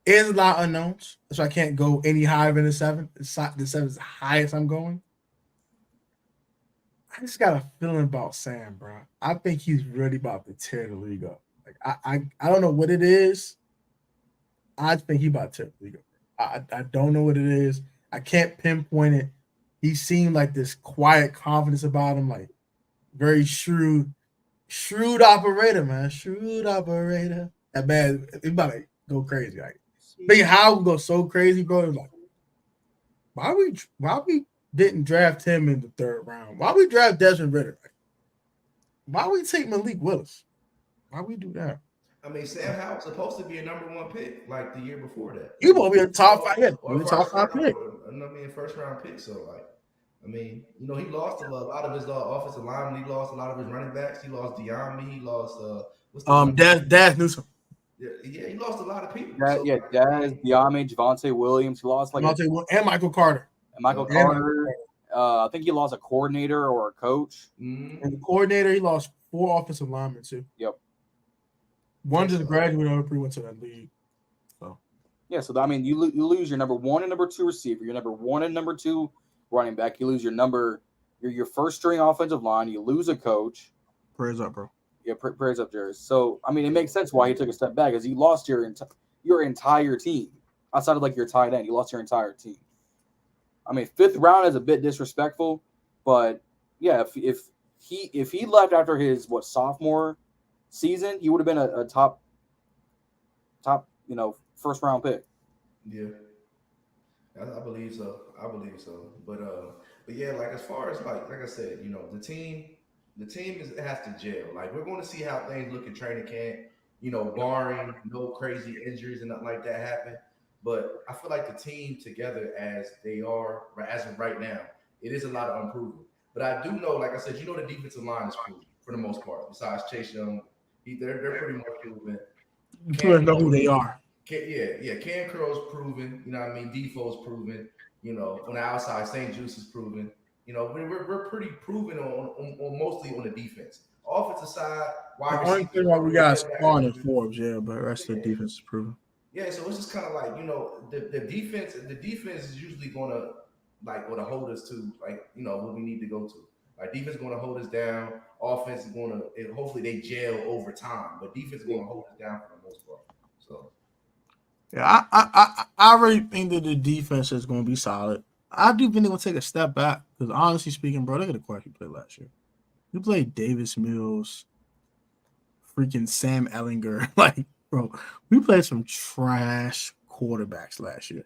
There's a lot of unknowns, so I can't go any higher than the 7. The 7 is the highest I'm going. I just got a feeling about Sam, bro. I think he's really about to tear the league up. Like I don't know what it is. I think he about to tear the league up. I don't know what it is. I can't pinpoint it. He seemed like this quiet confidence about him, like very shrewd operator, man. Shrewd operator. That man, he's about to go crazy. Like, Big How go so crazy, bro. It was like, why we didn't draft him in the 3rd round? Why we draft Desmond Ritter? Why we take Malik Willis? Why we do that? I mean, Sam Howell's supposed to be a #1 pick like the year before that. You gonna be a top 5 pick. Or Top 5 pick. First round pick. So like, I mean, you know, he lost a lot of his offensive linemen. He lost a lot of his running backs. He lost Diami. He lost Daz Newsome. Yeah, he lost a lot of people. Daz, Diami, Javonte Williams. He lost like and Michael Carter. Carter. I think he lost a coordinator or a coach. Mm-hmm. And the coordinator, he lost 4 offensive linemen too. Yep. One just graduated, other 3 went to that league. So yeah, so I mean, you lose your number 1 and number 2 receiver, your number 1 and number 2 running back. You lose your first string offensive line. You lose a coach. Prayers up, bro. Yeah, prayers up, Jerry. So I mean, it makes sense why he took a step back, because he lost your entire team outside of like your tight end. You lost your entire team. I mean, 5th round is a bit disrespectful, but yeah, if he left after his sophomore season, he would have been a top 1st round pick. Yeah, I believe so. But yeah, like as far as like I said, you know, the team has to gel. Like we're going to see how things look in training camp. You know, barring no crazy injuries and nothing like that happen. But I feel like the team together as they are, as of right now, it is a lot of improvement. But I do know, like I said, you know, the defensive line is proven for the most part. Besides Chase Young, they're pretty much proven. You know who they are. Cam Curl's proven. You know what I mean? Defoe's proven. You know, on the outside, St. Juice is proven. You know, we're pretty proven on mostly on the defense. Offensive side, the only thing why we got Spawn and Forbes, yeah, but the rest of the defense is proven. Yeah, so it's just kind of like, you know, the defense is usually gonna hold us to, like, you know, what we need to go to. Like, defense is gonna hold us down. Offense is hopefully they gel over time, but defense is gonna hold us down for the most part. So yeah, I really think that the defense is gonna be solid. I do think they're gonna take a step back because honestly speaking, bro, look at the quarterback you played last year. You played Davis Mills, freaking Sam Ellinger, like. Bro, we played some trash quarterbacks last year.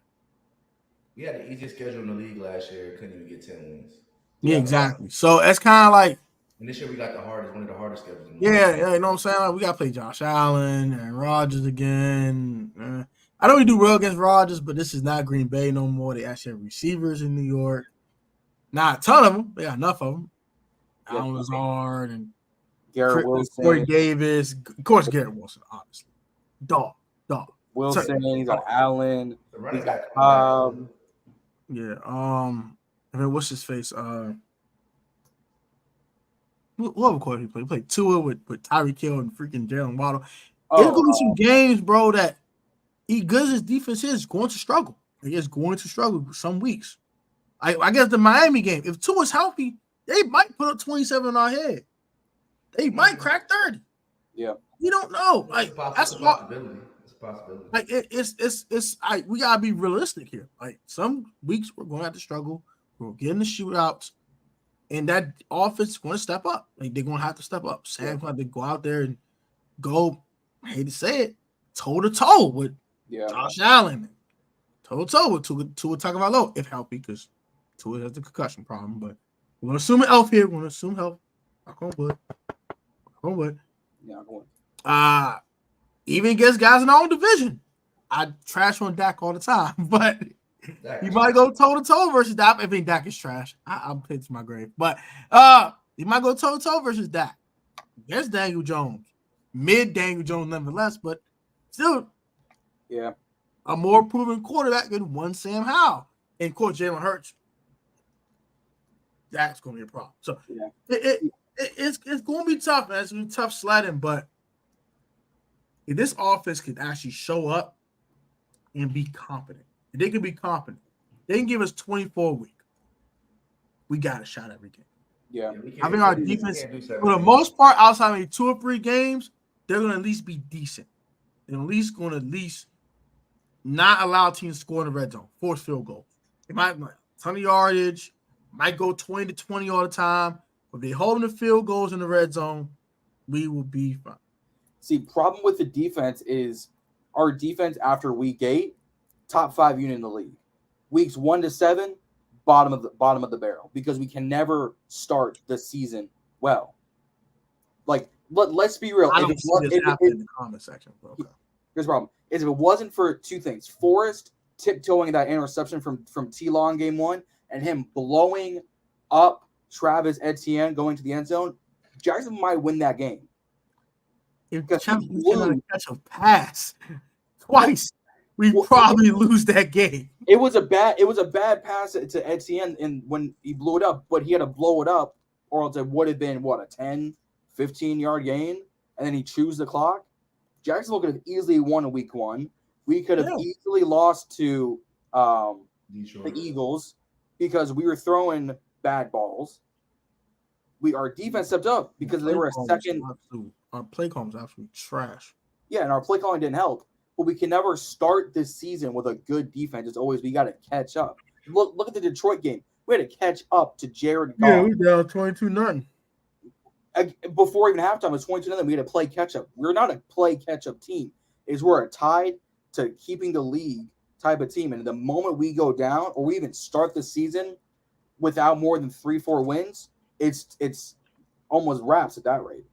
We had the easiest schedule in the league last year. Couldn't even get 10 wins. Yeah, exactly. So it's kind of like. And this year we got one of the hardest schedules. Yeah, you know what I'm saying? Like, we got to play Josh Allen and Rodgers again. I know we do well against Rodgers, but this is not Green Bay no more. They actually have receivers in New York. Not a ton of them. They got enough of them. Yeah. Allen Lazard and Garrett Wilson. Corey Davis. Of course, Garrett Wilson, obviously. Dog. Wilson, he's got Allen. He's got yeah. I mean, what's his face? What of course he played? He played Tua with Tyreek Hill and freaking Jalen Waddle. There's gonna be some games, bro, that because his defense is going to struggle. It's going to struggle some weeks. I guess the Miami game, if Tua's healthy, they might put up 27 on our head. They might crack 30. Yeah. You don't know. Like that's a possibility. It's a possibility. Like it's we gotta be realistic here. Like some weeks we're gonna have to struggle. We're getting the shootouts, and that offense is gonna step up. Like they're gonna have to step up. Sam's gonna have to go out there and go. I hate to say it, toe to toe with Josh Allen, toe to toe with Tua Tagovailoa if healthy, because Tua has the concussion problem. But we're gonna assume health here. We're gonna assume health. Knock on wood. Yeah, go on. Even against guys in our own division, I trash on Dak all the time, but you might go toe to toe versus Dak. I think Dak is trash. I'm pitching my grave, but you might go toe to toe versus Dak. There's Daniel Jones, mid Daniel Jones, nonetheless, but still, yeah, a more proven quarterback than one Sam Howell, and of course Jalen Hurts. That's going to be a problem. So it's going to be tough, man. It's going to be tough sledding, but if this offense can actually show up, and be competent. If they can be competent, they can give us 24 a week. We got a shot every game. Yeah. we I can't, think our we defense, can't do for the 17. most part, outside maybe 2 or 3 games, they're going to at least be decent. They're at least not allow teams to score in the red zone, force field goals. It might a ton of yardage, might go 20 to 20 all the time. But if they hold the field goals in the red zone, we will be fine. See, problem with the defense is our defense after week 8, top 5 unit in the league. Weeks 1 to 7, bottom of the barrel, because we can never start the season well. Like, let's be real. I don't see this happen in the comment section. Okay. Here's the problem: is if it wasn't for 2 things, Forrest tiptoeing that interception from T-Law in game 1, and him blowing up Travis Etienne going to the end zone, Jackson might win that game. If Champions cannot catch a pass twice, we Well, probably lose that game. It was a bad pass to Etienne and when he blew it up, but he had to blow it up, or else it would have been a 10, 15-yard gain, and then he chews the clock. Jacksonville could have easily won in week 1. We could have easily lost to the Eagles because we were throwing bad balls. Our defense stepped up because they were a second. Our play call was absolutely trash. Yeah, and our play calling didn't help. But we can never start this season with a good defense. It's always we got to catch up. Look at the Detroit game. We had to catch up to Jared Goff. Yeah, we down 22-0. Before even halftime, it's 22-0. We had to play catch up. We're not a play catch up team. We're a tied to keeping the league type of team. And the moment we go down, or we even start the season without more than 3-4 wins, it's almost wraps at that rate.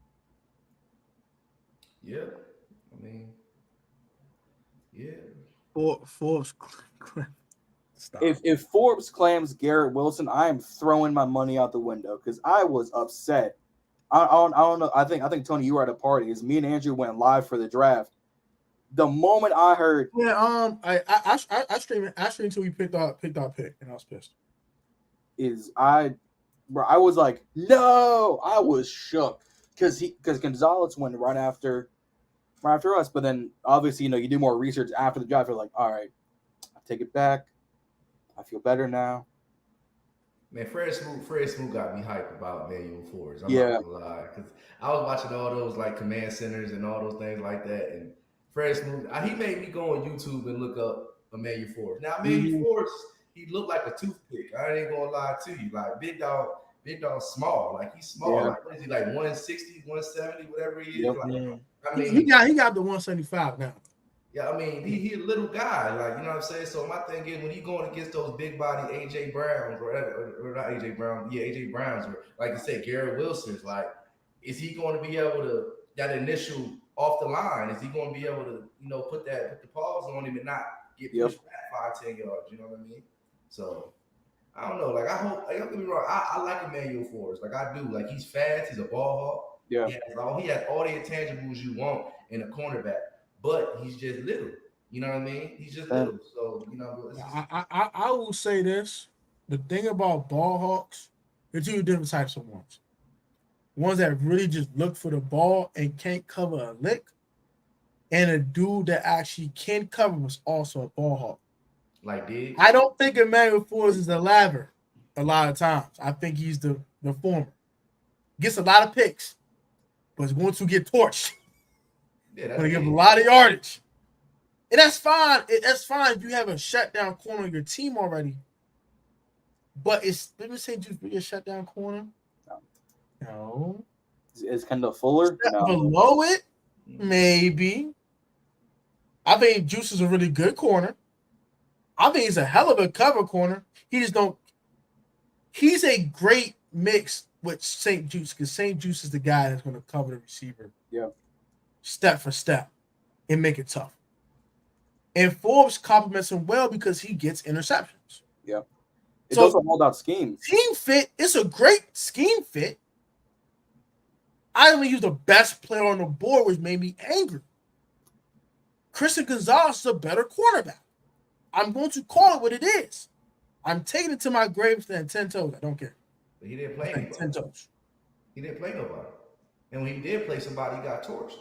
Yeah, I mean, yeah. Forbes. Stop. If Forbes claims Garrett Wilson, I am throwing my money out the window because I was upset. I don't know. I think Tony, you were at a party. Is me and Andrew went live for the draft. The moment I heard, I streamed until we picked our pick, and I was pissed. I was like, no, I was shook because Gonzalez went right after us. But then obviously, you do more research after the draft. You're like, all right, I take it back. I feel better now. Man, Fred Smoot got me hyped about Manuel Forrest. I'm not gonna lie, because I was watching all those like command centers and all those things like that, and Fred Smoot, he made me go on YouTube and look up Emmanuel Forrest. Now, Emmanuel Forrest, he looked like a toothpick. I ain't gonna lie to you. Like big dog small. Like he's small. Yeah. Like what is he, like 160, 170, whatever he is? Yep. Like, I mean, he got the 175 now. Yeah, I mean, he a little guy, like, you know what I'm saying? So my thing is, when he going against those big body AJ Browns, or not AJ Brown, AJ Browns, or like you said, Garrett Wilson's, like, is he going to be able to, that initial off the line, is he going to be able to, put the pause on him and not get pushed back 5-10 yards, you know what I mean? So, I don't know, like, I hope, like, don't get me wrong, I like Emmanuel Forrest, like, I do, like, he's fast, he's a ball hawk, yeah, he has all the intangibles you want in a cornerback. But he's just little. You know what I mean? He's just little. So, I will say this. The thing about ball hawks, there's 2 different types of ones. Ones that really just look for the ball and can't cover a lick. And a dude that actually can cover was also a ball hawk. Like Diggs? I don't think Emmanuel Forrest is the latter a lot of times. I think he's the former. Gets a lot of picks, but is going to get torched. Yeah, going to give a lot of yardage. And that's fine. That's fine if you have a shutdown corner on your team already. But let me say, just be a shutdown corner. No. Is Kendall Fuller? No. Below it, maybe. I think Juice is a really good corner. I think he's a hell of a cover corner. He's a great mix with St. Juice, because St. Juice is the guy that's going to cover the receiver. Yeah. Step for step and make it tough. And Forbes compliments him well because he gets interceptions. Yeah. It's also all about scheme. Team fit. It's a great scheme fit. I only use the best player on the board, which made me angry. Christian Gonzalez is a better quarterback. I'm going to call it what it is. I'm taking it to my grave than 10 toes. I don't care. But he didn't play anybody. 10 toes. He didn't play nobody. And when he did play somebody, he got torched.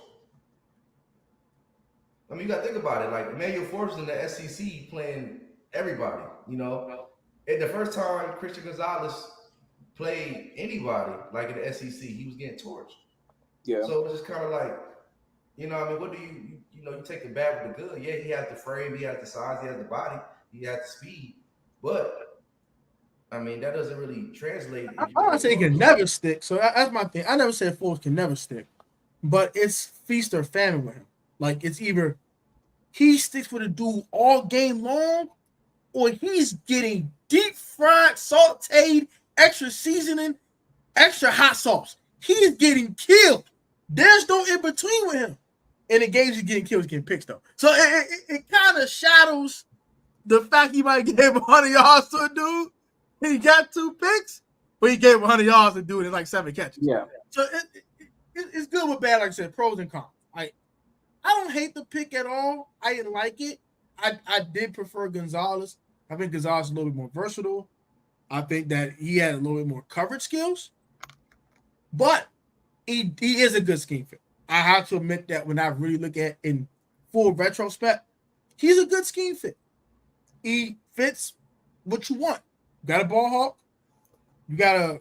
I mean, you got to think about it. Like Emmanuel Forbes in the SEC playing everybody. You know, and the first time Christian Gonzalez played anybody like in the SEC, he was getting torched. Yeah. So it's just kind of like, you know, I mean, what do you take the bad with the good? Yeah, he has the frame, he has the size, he has the body, he has the speed, but I mean, that doesn't really translate if you I play don't say he can close. never stick. So that's my thing. I never said Forbes can never stick, but it's feast or famine with him. Like it's either he sticks with a dude all game long, or he's getting deep fried, sauteed, extra seasoning, extra hot sauce. He's getting killed. There's no in between with him. And the games he's getting killed, he's getting picks though. So it kind of shadows the fact he might give 100 yards to a dude. He got 2 picks, but he gave 100 yards to a dude in like 7 catches. Yeah. So it's good with bad, like I said, pros and cons. I don't hate the pick at all. I didn't like it. I did prefer Gonzalez. I think Gonzalez is a little bit more versatile. I think that he had a little bit more coverage skills, but he is a good scheme fit. I have to admit that when I really look at in full retrospect, he's a good scheme fit. He fits what you want. You got a ball hawk. You got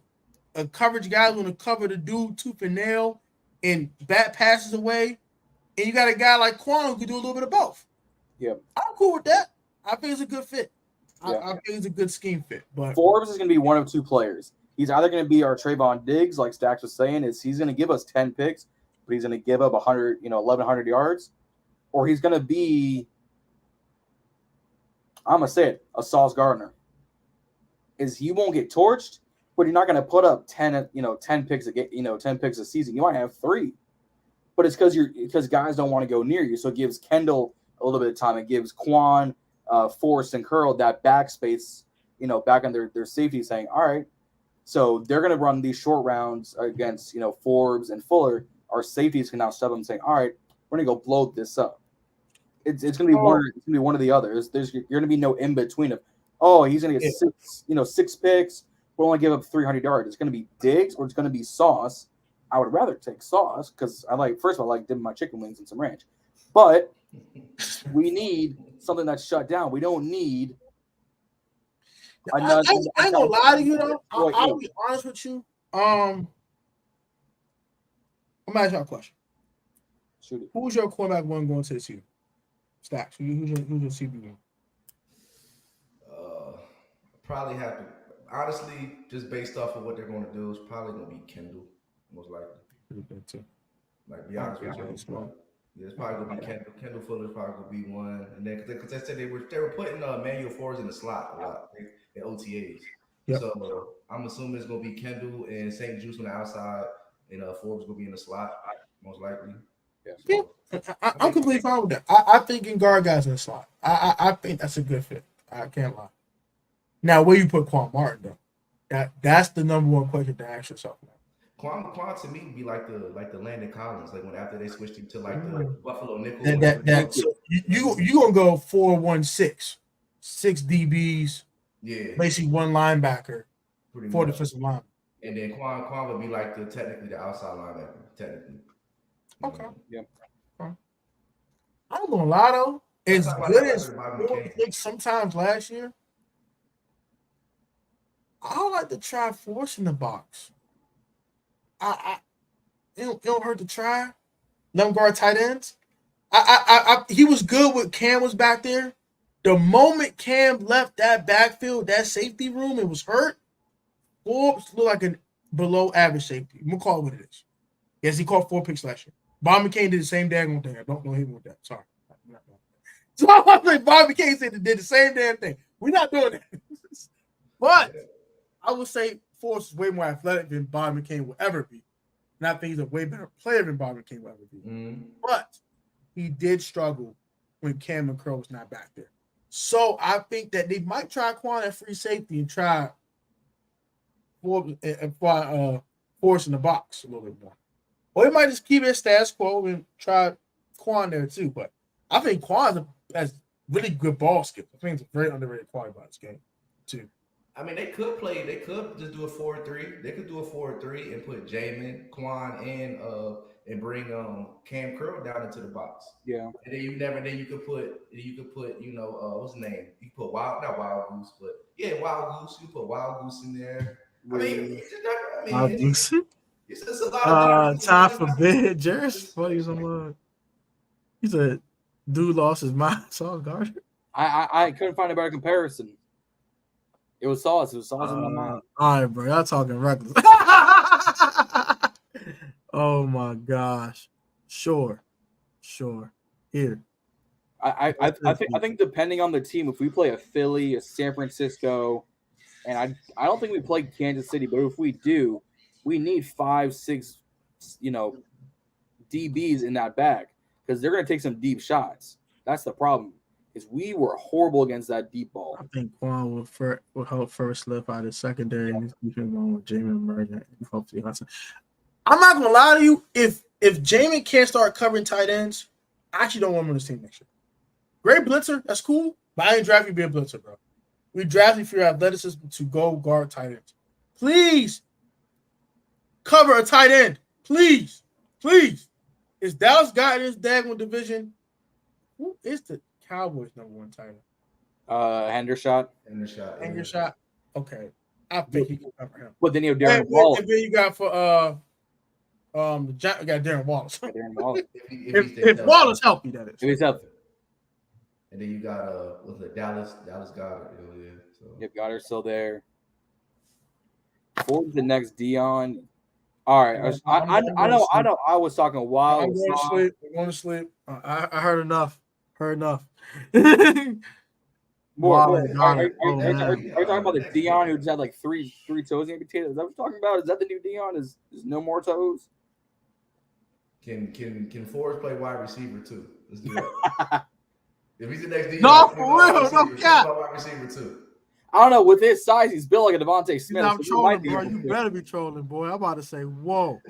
a coverage guy who's going to cover the dude tooth and nail and bat passes away. And you got a guy like Quan who can do a little bit of both. Yeah. I'm cool with that. I think it's a good fit. Yeah. I think it's a good scheme fit. But Forbes is going to be one of 2 players. He's either going to be our Trayvon Diggs, like Stacks was saying, is he's going to give us 10 picks, but he's going to give up 1,100 yards, or he's going to be, I'm going to say it, a Sauce Gardner. Is he won't get torched, but you're not going to put up 10 picks a 10 picks a season. You might have 3, but it's because guys don't want to go near you. So it gives Kendall a little bit of time. It gives Quan, Forrest, and Curl that backspace, back on their safety, saying, all right. So they're going to run these short rounds against, Forbes and Fuller. Our safeties can now step up and say, all right, we're going to go blow this up. It's going to be one or the other. You're going to be no in between of, oh, he's going to get 6 picks. We'll only give up 300 yards. It's going to be Diggs or it's going to be Sauce. I would rather take Sauce because first of all, I like dipping my chicken wings in some ranch. But we need something that's shut down. We don't need. I ain't gonna lie to you though. I'll be honest with you. I'm gonna ask you a question. Shoot it. Who's your quarterback one going to the season? Stacks. Who's your CB1? Probably happen. Honestly, just based off of what they're going to do, it's probably going to be Kendall, most likely. Like, be honest with you. Yeah, it's probably going to be Kendall. Kendall Fuller's probably going to be one. And then, because they said they were putting Manuel Forbes in the slot a lot in OTAs. Yep. So I'm assuming it's going to be Kendall and St. Juice on the outside, and Forbes going to be in the slot, most likely. Yeah. I'm completely fine with that. I think in guard guys in the slot. I think that's a good fit. I can't lie. Now, where you put Quan Martin though? That's the number one question to ask yourself now. Quan to me would be like the Landon Collins, like when after they switched him to like the Buffalo nickel. So you gonna go 4-1-6, 6 DBs, basically 1 linebacker, 4 defensive linemen. And then Quan would be like technically the outside linebacker, technically. Okay. Yeah. I'm gonna lie though, as good as Forbes sometimes last year, I like to try forcing the box. It don't hurt to try. Let him guard tight ends. He was good when Cam was back there. The moment Cam left that backfield, that safety room, it was hurt. Forbes looked like a below average safety. I'm gonna call it what it is. Yes, he caught 4 picks last year. Bob McCain did the same damn thing. I don't hit him with that. Sorry. So I think Bob McCain said did the same damn thing. We're not doing that. But I would say Forbes is way more athletic than Bob McCain will ever be. And I think he's a way better player than Bob McCain will ever be. Mm-hmm. But he did struggle when Cam and Crow was not back there. So I think that they might try Quan at free safety and try Forbes in the box a little bit more. Or they might just keep it status quo and try Quan there too. But I think Quan has really good ball skills. I think it's a very underrated quality by this game too. I mean, they could just do a 4-3. They could do a 4-3 and put Jamin, Quan, and and bring Cam Curl down into the box. Yeah. And then you could put what's his name? You could put not Wild Goose, but yeah, Wild Goose. You put Wild Goose in there. I mean, it's just a lot of time forbid, Jerry's funny as a mug. He said, "Dude lost his mind." Sauce Gardner. I couldn't find a better comparison. It was Sauce. It was Sauce in my mind. All right, bro. Y'all talking reckless. Oh my gosh. Sure. Here. I think depending on the team, if we play a Philly, a San Francisco, and I don't think we play Kansas City, but if we do, we need 5-6, DBs in that bag because they're going to take some deep shots. That's the problem. Is we were horrible against that deep ball. I think Quan will help first lift out his secondary and his defense along with Jamin Emergent and hopefully Hudson. I'm not gonna lie to you. If Jamin can't start covering tight ends, I actually don't want him on this team next year. Great blitzer, that's cool, but I ain't draft you to be a blitzer, bro. We draft you for your athleticism to go guard tight ends. Please cover a tight end. Please. Is Dallas got in this daggone division? Who is the Cowboys' #1 tight end? Hendershot. Hendershot. Okay. I think he can cover him. But then you have Darren Wallace. And then you got for the Giants got Darren Wallace. If Wallace healthy, that is. If he's healthy. And then you got Dallas Goddard. So. Yep, Goddard's still there. Forward the next Dion. All right, I know. I was talking wild. I'm going to sleep. I heard enough. More. Are you talking about the Dion who just had like three toes amputated? Is that what you're talking about? Is that the new Dion? Is no more toes? Can Forrest play wide receiver too? Let's do that. If he's the next Dion, no, for real, no cap. Wide receiver too. I don't know. With his size, he's built like a Devontae Smith. I'm trolling, bro. You better be trolling, boy. I'm about to say, whoa.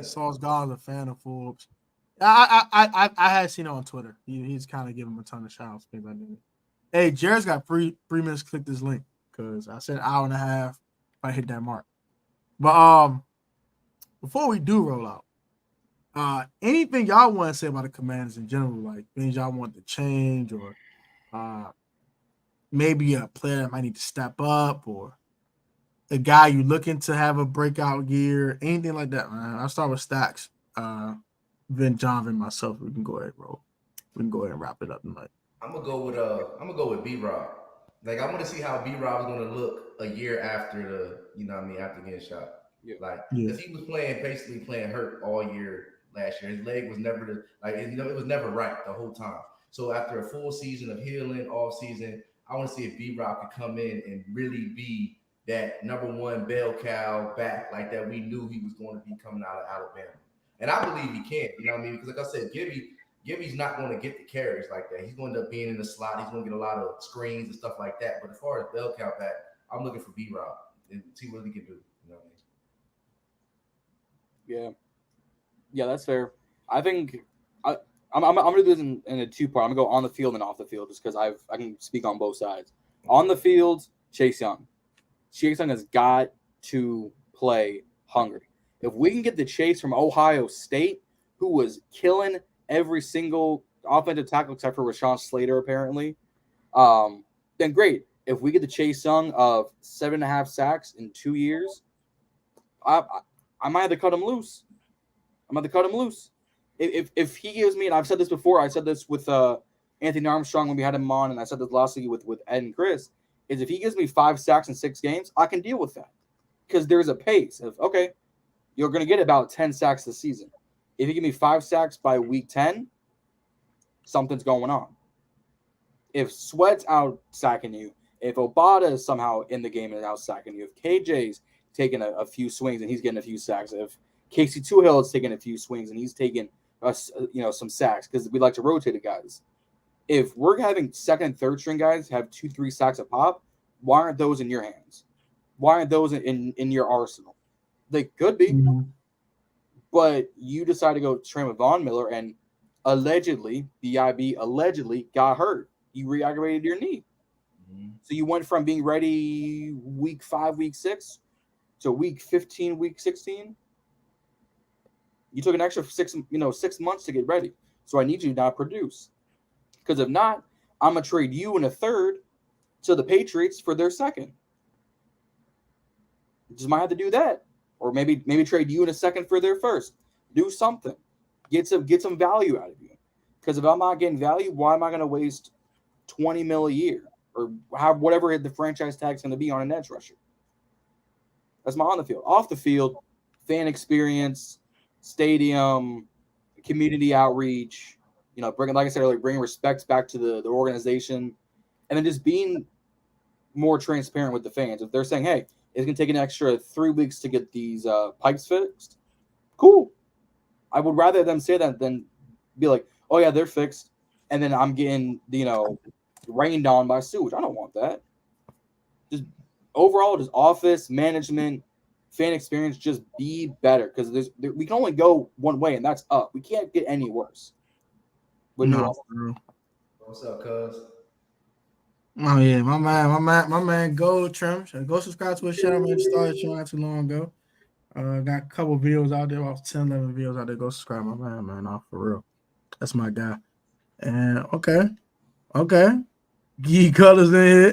Sauce Gardner's a fan of Forbes. I had seen it on Twitter. He's kind of giving him a ton of shout-outs. Hey, Jared's got 3 minutes to click this link because I said hour and a half if I hit that mark. But before we do roll out, anything y'all want to say about the Commanders in general, like things y'all want to change or maybe a player that might need to step up or a guy you looking to have a breakout year, anything like that, man. I'll start with Stacks, then John, and myself. We can go ahead, bro. We can go ahead and wrap it up tonight. I'm gonna go with B-Rob. Like I want to see how B-Rob is gonna look a year after after getting shot. Yeah. Because he was basically playing hurt all year last year. His leg was never it was never right the whole time. So after a full season of healing, off season, I want to see if B-Rob could come in and really be that #1 bell cow back like that we knew he was going to be coming out of Alabama. And I believe he can, you know what I mean? Because like I said, Gibby's not going to get the carries like that. He's going to end up being in the slot. He's going to get a lot of screens and stuff like that. But as far as bell cow back, I'm looking for B-Rob and see what he can do. You know what I mean? Yeah, that's fair. I think I'm going to do this in a 2-part. I'm going to go on the field and off the field just because I can speak on both sides. On the field, Chase Young. Chase Young has got to play hungry. If we can get the Chase from Ohio State, who was killing every single offensive tackle except for Rashawn Slater, apparently, then great. If we get the Chase Young of 7.5 sacks in 2 years, I might have to cut him loose. If he gives me, and I've said this before, I said this with Anthony Armstrong when we had him on, and I said this last week with Ed and Chris, is if he gives me 5 sacks in 6 games, I can deal with that. Because there's a pace of, okay, you're going to get about 10 sacks this season. If you give me 5 sacks by week 10, something's going on. If Sweat's out sacking you, if Obata is somehow in the game and out sacking you, if KJ's taking a few swings and he's getting a few sacks, if Casey Toohill is taking a few swings and he's taking some sacks because we like to rotate the guys. If we're having second and third string guys have 2-3 sacks a pop, why aren't those in your hands? Why aren't those in your arsenal? They could be, but you decide to go train with Von Miller and allegedly, BIB allegedly got hurt. You re-aggravated your knee. So you went from being ready week 5, week 6 to week 15, week 16. You took an extra 6 months to get ready. So I need you to not produce. Because if not, I'm gonna trade you in a third to the Patriots for their second. You just might have to do that. Or maybe trade you in a second for their first. Do something. Get some value out of you. Because if I'm not getting value, why am I gonna waste $20 million a year? Or whatever the franchise tag is going to be on an edge rusher. That's my on the field. Off the field, fan experience, stadium, community outreach. Bringing, like I said earlier, bringing respect back to the organization, and then just being more transparent with the fans. If they're saying, "Hey, it's going to take an extra 3 weeks to get these pipes fixed," cool. I would rather them say that than be like, "Oh yeah, they're fixed," and then I'm getting rained on by sewage. I don't want that. Just overall, just office management, fan experience, just be better, because we can only go one way, and that's up. We can't get any worse. No. What's up, cuz? Oh yeah, my man, Gold Trim. Go subscribe to his channel, man. Just started showing not too long ago. Got a couple videos out there, about 10, 11 videos out there. Go subscribe, my man. Off for real. That's my guy. And okay. Geek colors in here.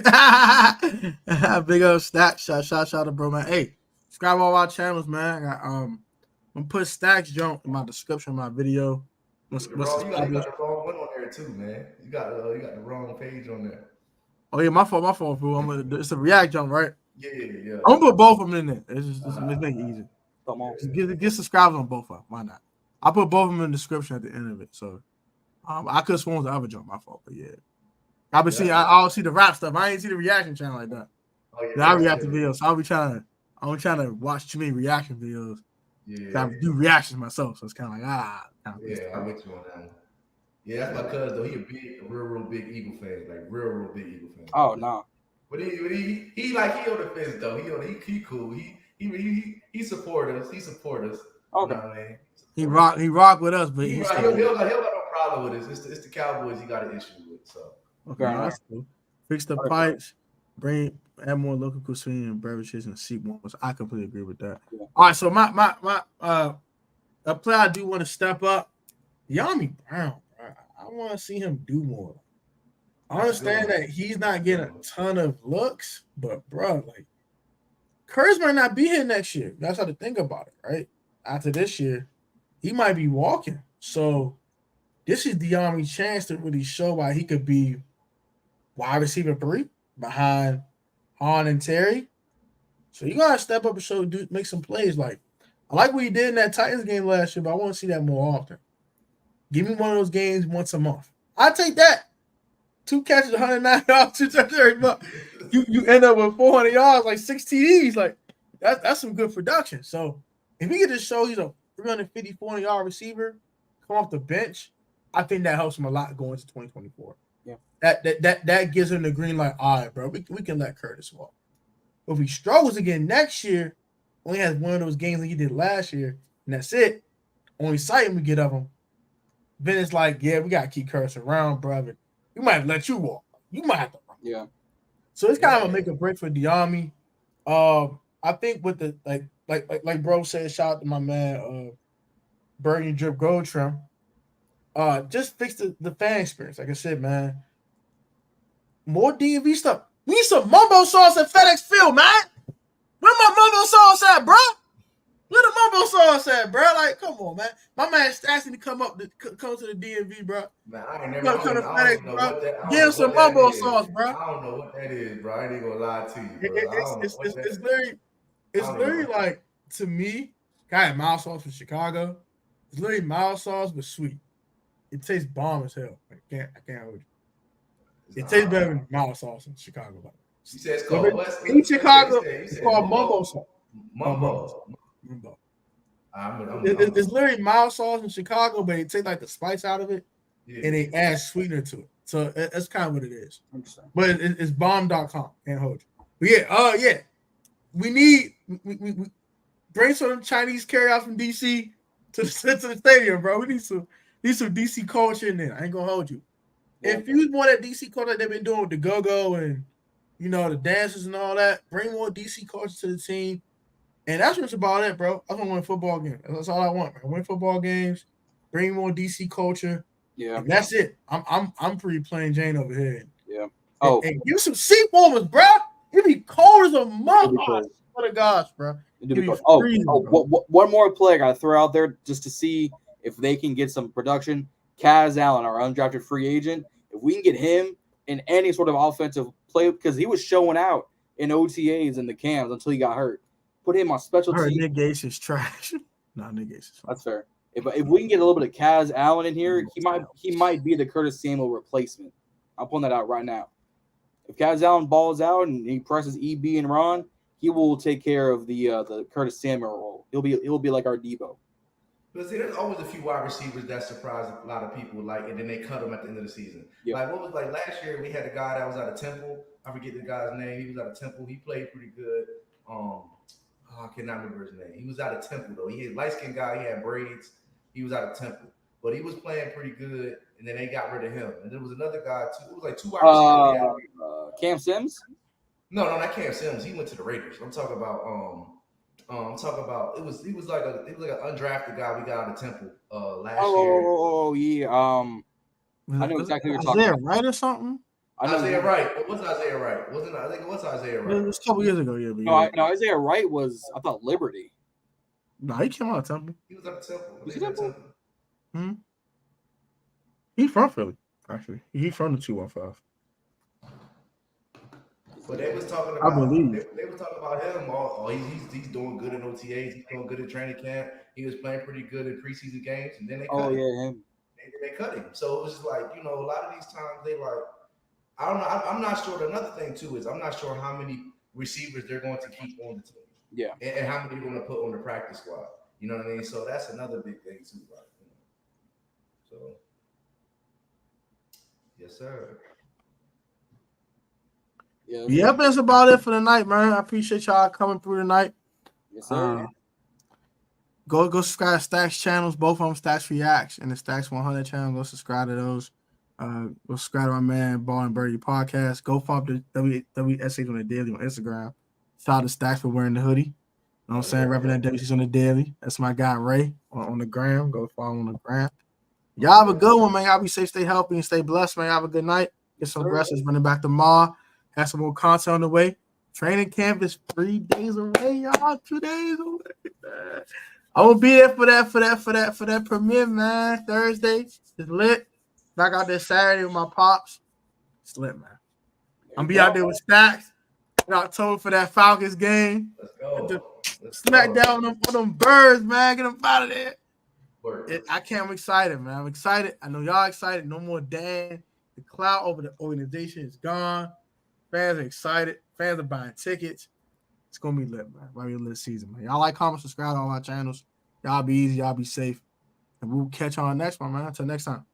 Big up Stacks. Shout out to bro, man. Hey, subscribe to all our channels, man. I'm gonna put Stacks junk in my description of my video. You got the wrong one on there too, man. You got the wrong page on there. Oh yeah, my fault, fool. It's a react jump, right? Yeah. I'm gonna put both of them in there. It's just make it easy. Come on. Just get subscribers on both of them. Why not? I put both of them in the description at the end of it. So I could have sworn the other jump, my fault, but yeah. I've been seeing. I'll see the rap stuff. I ain't see the reaction channel like that. Oh, yeah, I react to videos, so I'm trying to watch too many reaction videos. Yeah, I do reactions myself, so it's kind of like I'm with you on that one. Yeah, that's my cousin though. He a real big Eagle fan, like real big Eagle fan. Oh no, but he on the fence though. He cool. He support us. Okay. You know what I mean? He rock with us, but he'll got no problem with us. It's the Cowboys he got an issue with. So okay, that's cool. Fix the pipes, add more local cuisine and beverages and seat warmers. I completely agree with that. Yeah. All right, so my a player I do want to step up, Yami Brown. I want to see him do more. I understand that he's not getting a ton of looks, but bro, like Curtis might not be here next year. That's how to think about it, right? After this year, he might be walking. So this is Yami's chance to really show why he could be wide receiver 3 behind Han and Terry. So you gotta step up and show, make some plays. Like I like what he did in that Titans game last year, but I want to see that more often. Give me one of those games once a month. I'll take that. 2 catches, 109 yards, 2 touchdowns. But you end up with 400 yards, like 6 TDs. Like that's some good production. So if he could just show he's a 350, 400-yard receiver, come off the bench, I think that helps him a lot going into 2024. Yeah. That gives him the green light. All right, bro, we can let Curtis walk. But if he struggles again next year, only has one of those games that he did last year, and that's it. Only sight we get of him. Then it's like, yeah, we gotta keep Curtis around, brother. We might let you walk. You might have to run. Yeah. So it's kind of a make or break for Diami. I think with the like bro said, shout out to my man Bernie Drip Gold Trim. Just fix the fan experience. Like I said, man. More DMV stuff. We need some mumbo sauce at FedEx Field, man. Where my mumbo sauce at, bro? Where the mumbo sauce at, bro? Like, come on, man. My man Stats need to come to the DMV, bro. Man, I ain't never come to FedEx, bro. Give him some mumbo sauce, bro. I don't know what that is, bro. I ain't even gonna lie to you, bro. It's literally like, to me, I had mild sauce from Chicago. It's literally mild sauce but sweet. It tastes bomb as hell. I can't hold you. It tastes better than mild sauce in Chicago. You said it's called what? In Chicago, it's called mumbo sauce. Mumbo. It's literally mild sauce in Chicago, but it takes like the spice out of it, and they add sweetener to it. So that's kind of what it is. But it's bomb.com. Can't hold you. But yeah. We bring some Chinese carryouts from DC to the stadium, bro. We need some DC culture in there. I ain't gonna hold you. If you want that DC culture they've been doing with the go-go and the dances and all that, bring more DC culture to the team. And that's what's about it, bro. I want to win football games. That's all I want, man. Win football games, bring more DC culture. Yeah. And that's it. I'm pretty plain Jane over here. Yeah. Oh, and give some seat warmers, bro. It be cold as a mother. For the gosh, bro. One more play I gotta throw out there just to see if they can get some production. Kaz Allen, our undrafted free agent. If we can get him in any sort of offensive play, because he was showing out in OTAs and the cams until he got hurt. Put him on special teams. Nick Gates is trash. No, Nick Gates is fine. That's fair. If we can get a little bit of Kaz Allen in here, he might be the Curtis Samuel replacement. I'm pulling that out right now. If Kaz Allen balls out and he presses EB and Ron, he will take care of the Curtis Samuel role. He'll be like our Debo. But see, there's always a few wide receivers that surprise a lot of people, like, and then they cut them at the end of the season. Yep. Like, what was like last year? We had a guy that was out of Temple. I forget the guy's name. He was out of Temple. He played pretty good. I cannot remember his name. He was out of Temple though. He had light-skinned guy. He had braids. He was out of Temple, but he was playing pretty good. And then they got rid of him. And there was another guy too. It was like two wide receivers. Cam Sims? No, not Cam Sims. He went to the Raiders. I'm talking about it was like an undrafted guy we got out of Temple last year. Oh yeah. I know exactly what you're talking about. Right or something? Isaiah Wright. It was Isaiah Wright. I think it was Isaiah Wright. It was a couple years ago, yeah. No, Isaiah Wright was, I thought, Liberty. No, he came out of Temple. He was out of Temple. Was he Temple? Hmm. He's from Philly, actually. He's from the 215. But they was talking about. I believe they was talking about him. He's doing good in OTAs. He's doing good in training camp. He was playing pretty good in preseason games, and then they cut him. Him. They cut him. So it was just like, a lot of these times they like. I don't know. I'm not sure. Another thing too is I'm not sure how many receivers they're going to keep on the team. Yeah. And how many they're going to put on the practice squad. You know what I mean? So that's another big thing too, right? So, yes, sir. Yeah, that's about it for the night, man. I appreciate y'all coming through tonight. Yes, sir. Go subscribe to Stacks channels, both of them, Stacks Reacts and the Stacks 100 channel. Go subscribe to those. Go subscribe to my man Ball and Birdie podcast. Go follow the WSH on the daily on Instagram. Shout out to Stacks for wearing the hoodie. You know what I'm saying? Repping that WSH on the daily. That's my guy Ray on the gram. Go follow him on the gram. Y'all have a good one, man. Y'all be safe, stay healthy, and stay blessed, man. Have a good night. Get some rest. It's running back tomorrow. Have some more content on the way. Training camp is 3 days away, y'all. 2 days away. I will be there for that premiere, man. Thursday. It's lit. Back out there Saturday with my pops. It's lit, man. I'm be out there with Stacks in October for that Falcons game. Let's go. Smack down on them birds, man. Get them out of there. I'm excited, man. I'm excited. I know y'all excited. No more Dan. The cloud over the organization is gone. Fans are excited. Fans are buying tickets. It's going to be lit, man. Might be a lit season, man. Y'all like, comment, subscribe to all our channels. Y'all be easy. Y'all be safe. And we'll catch you on the next one, man. Until next time.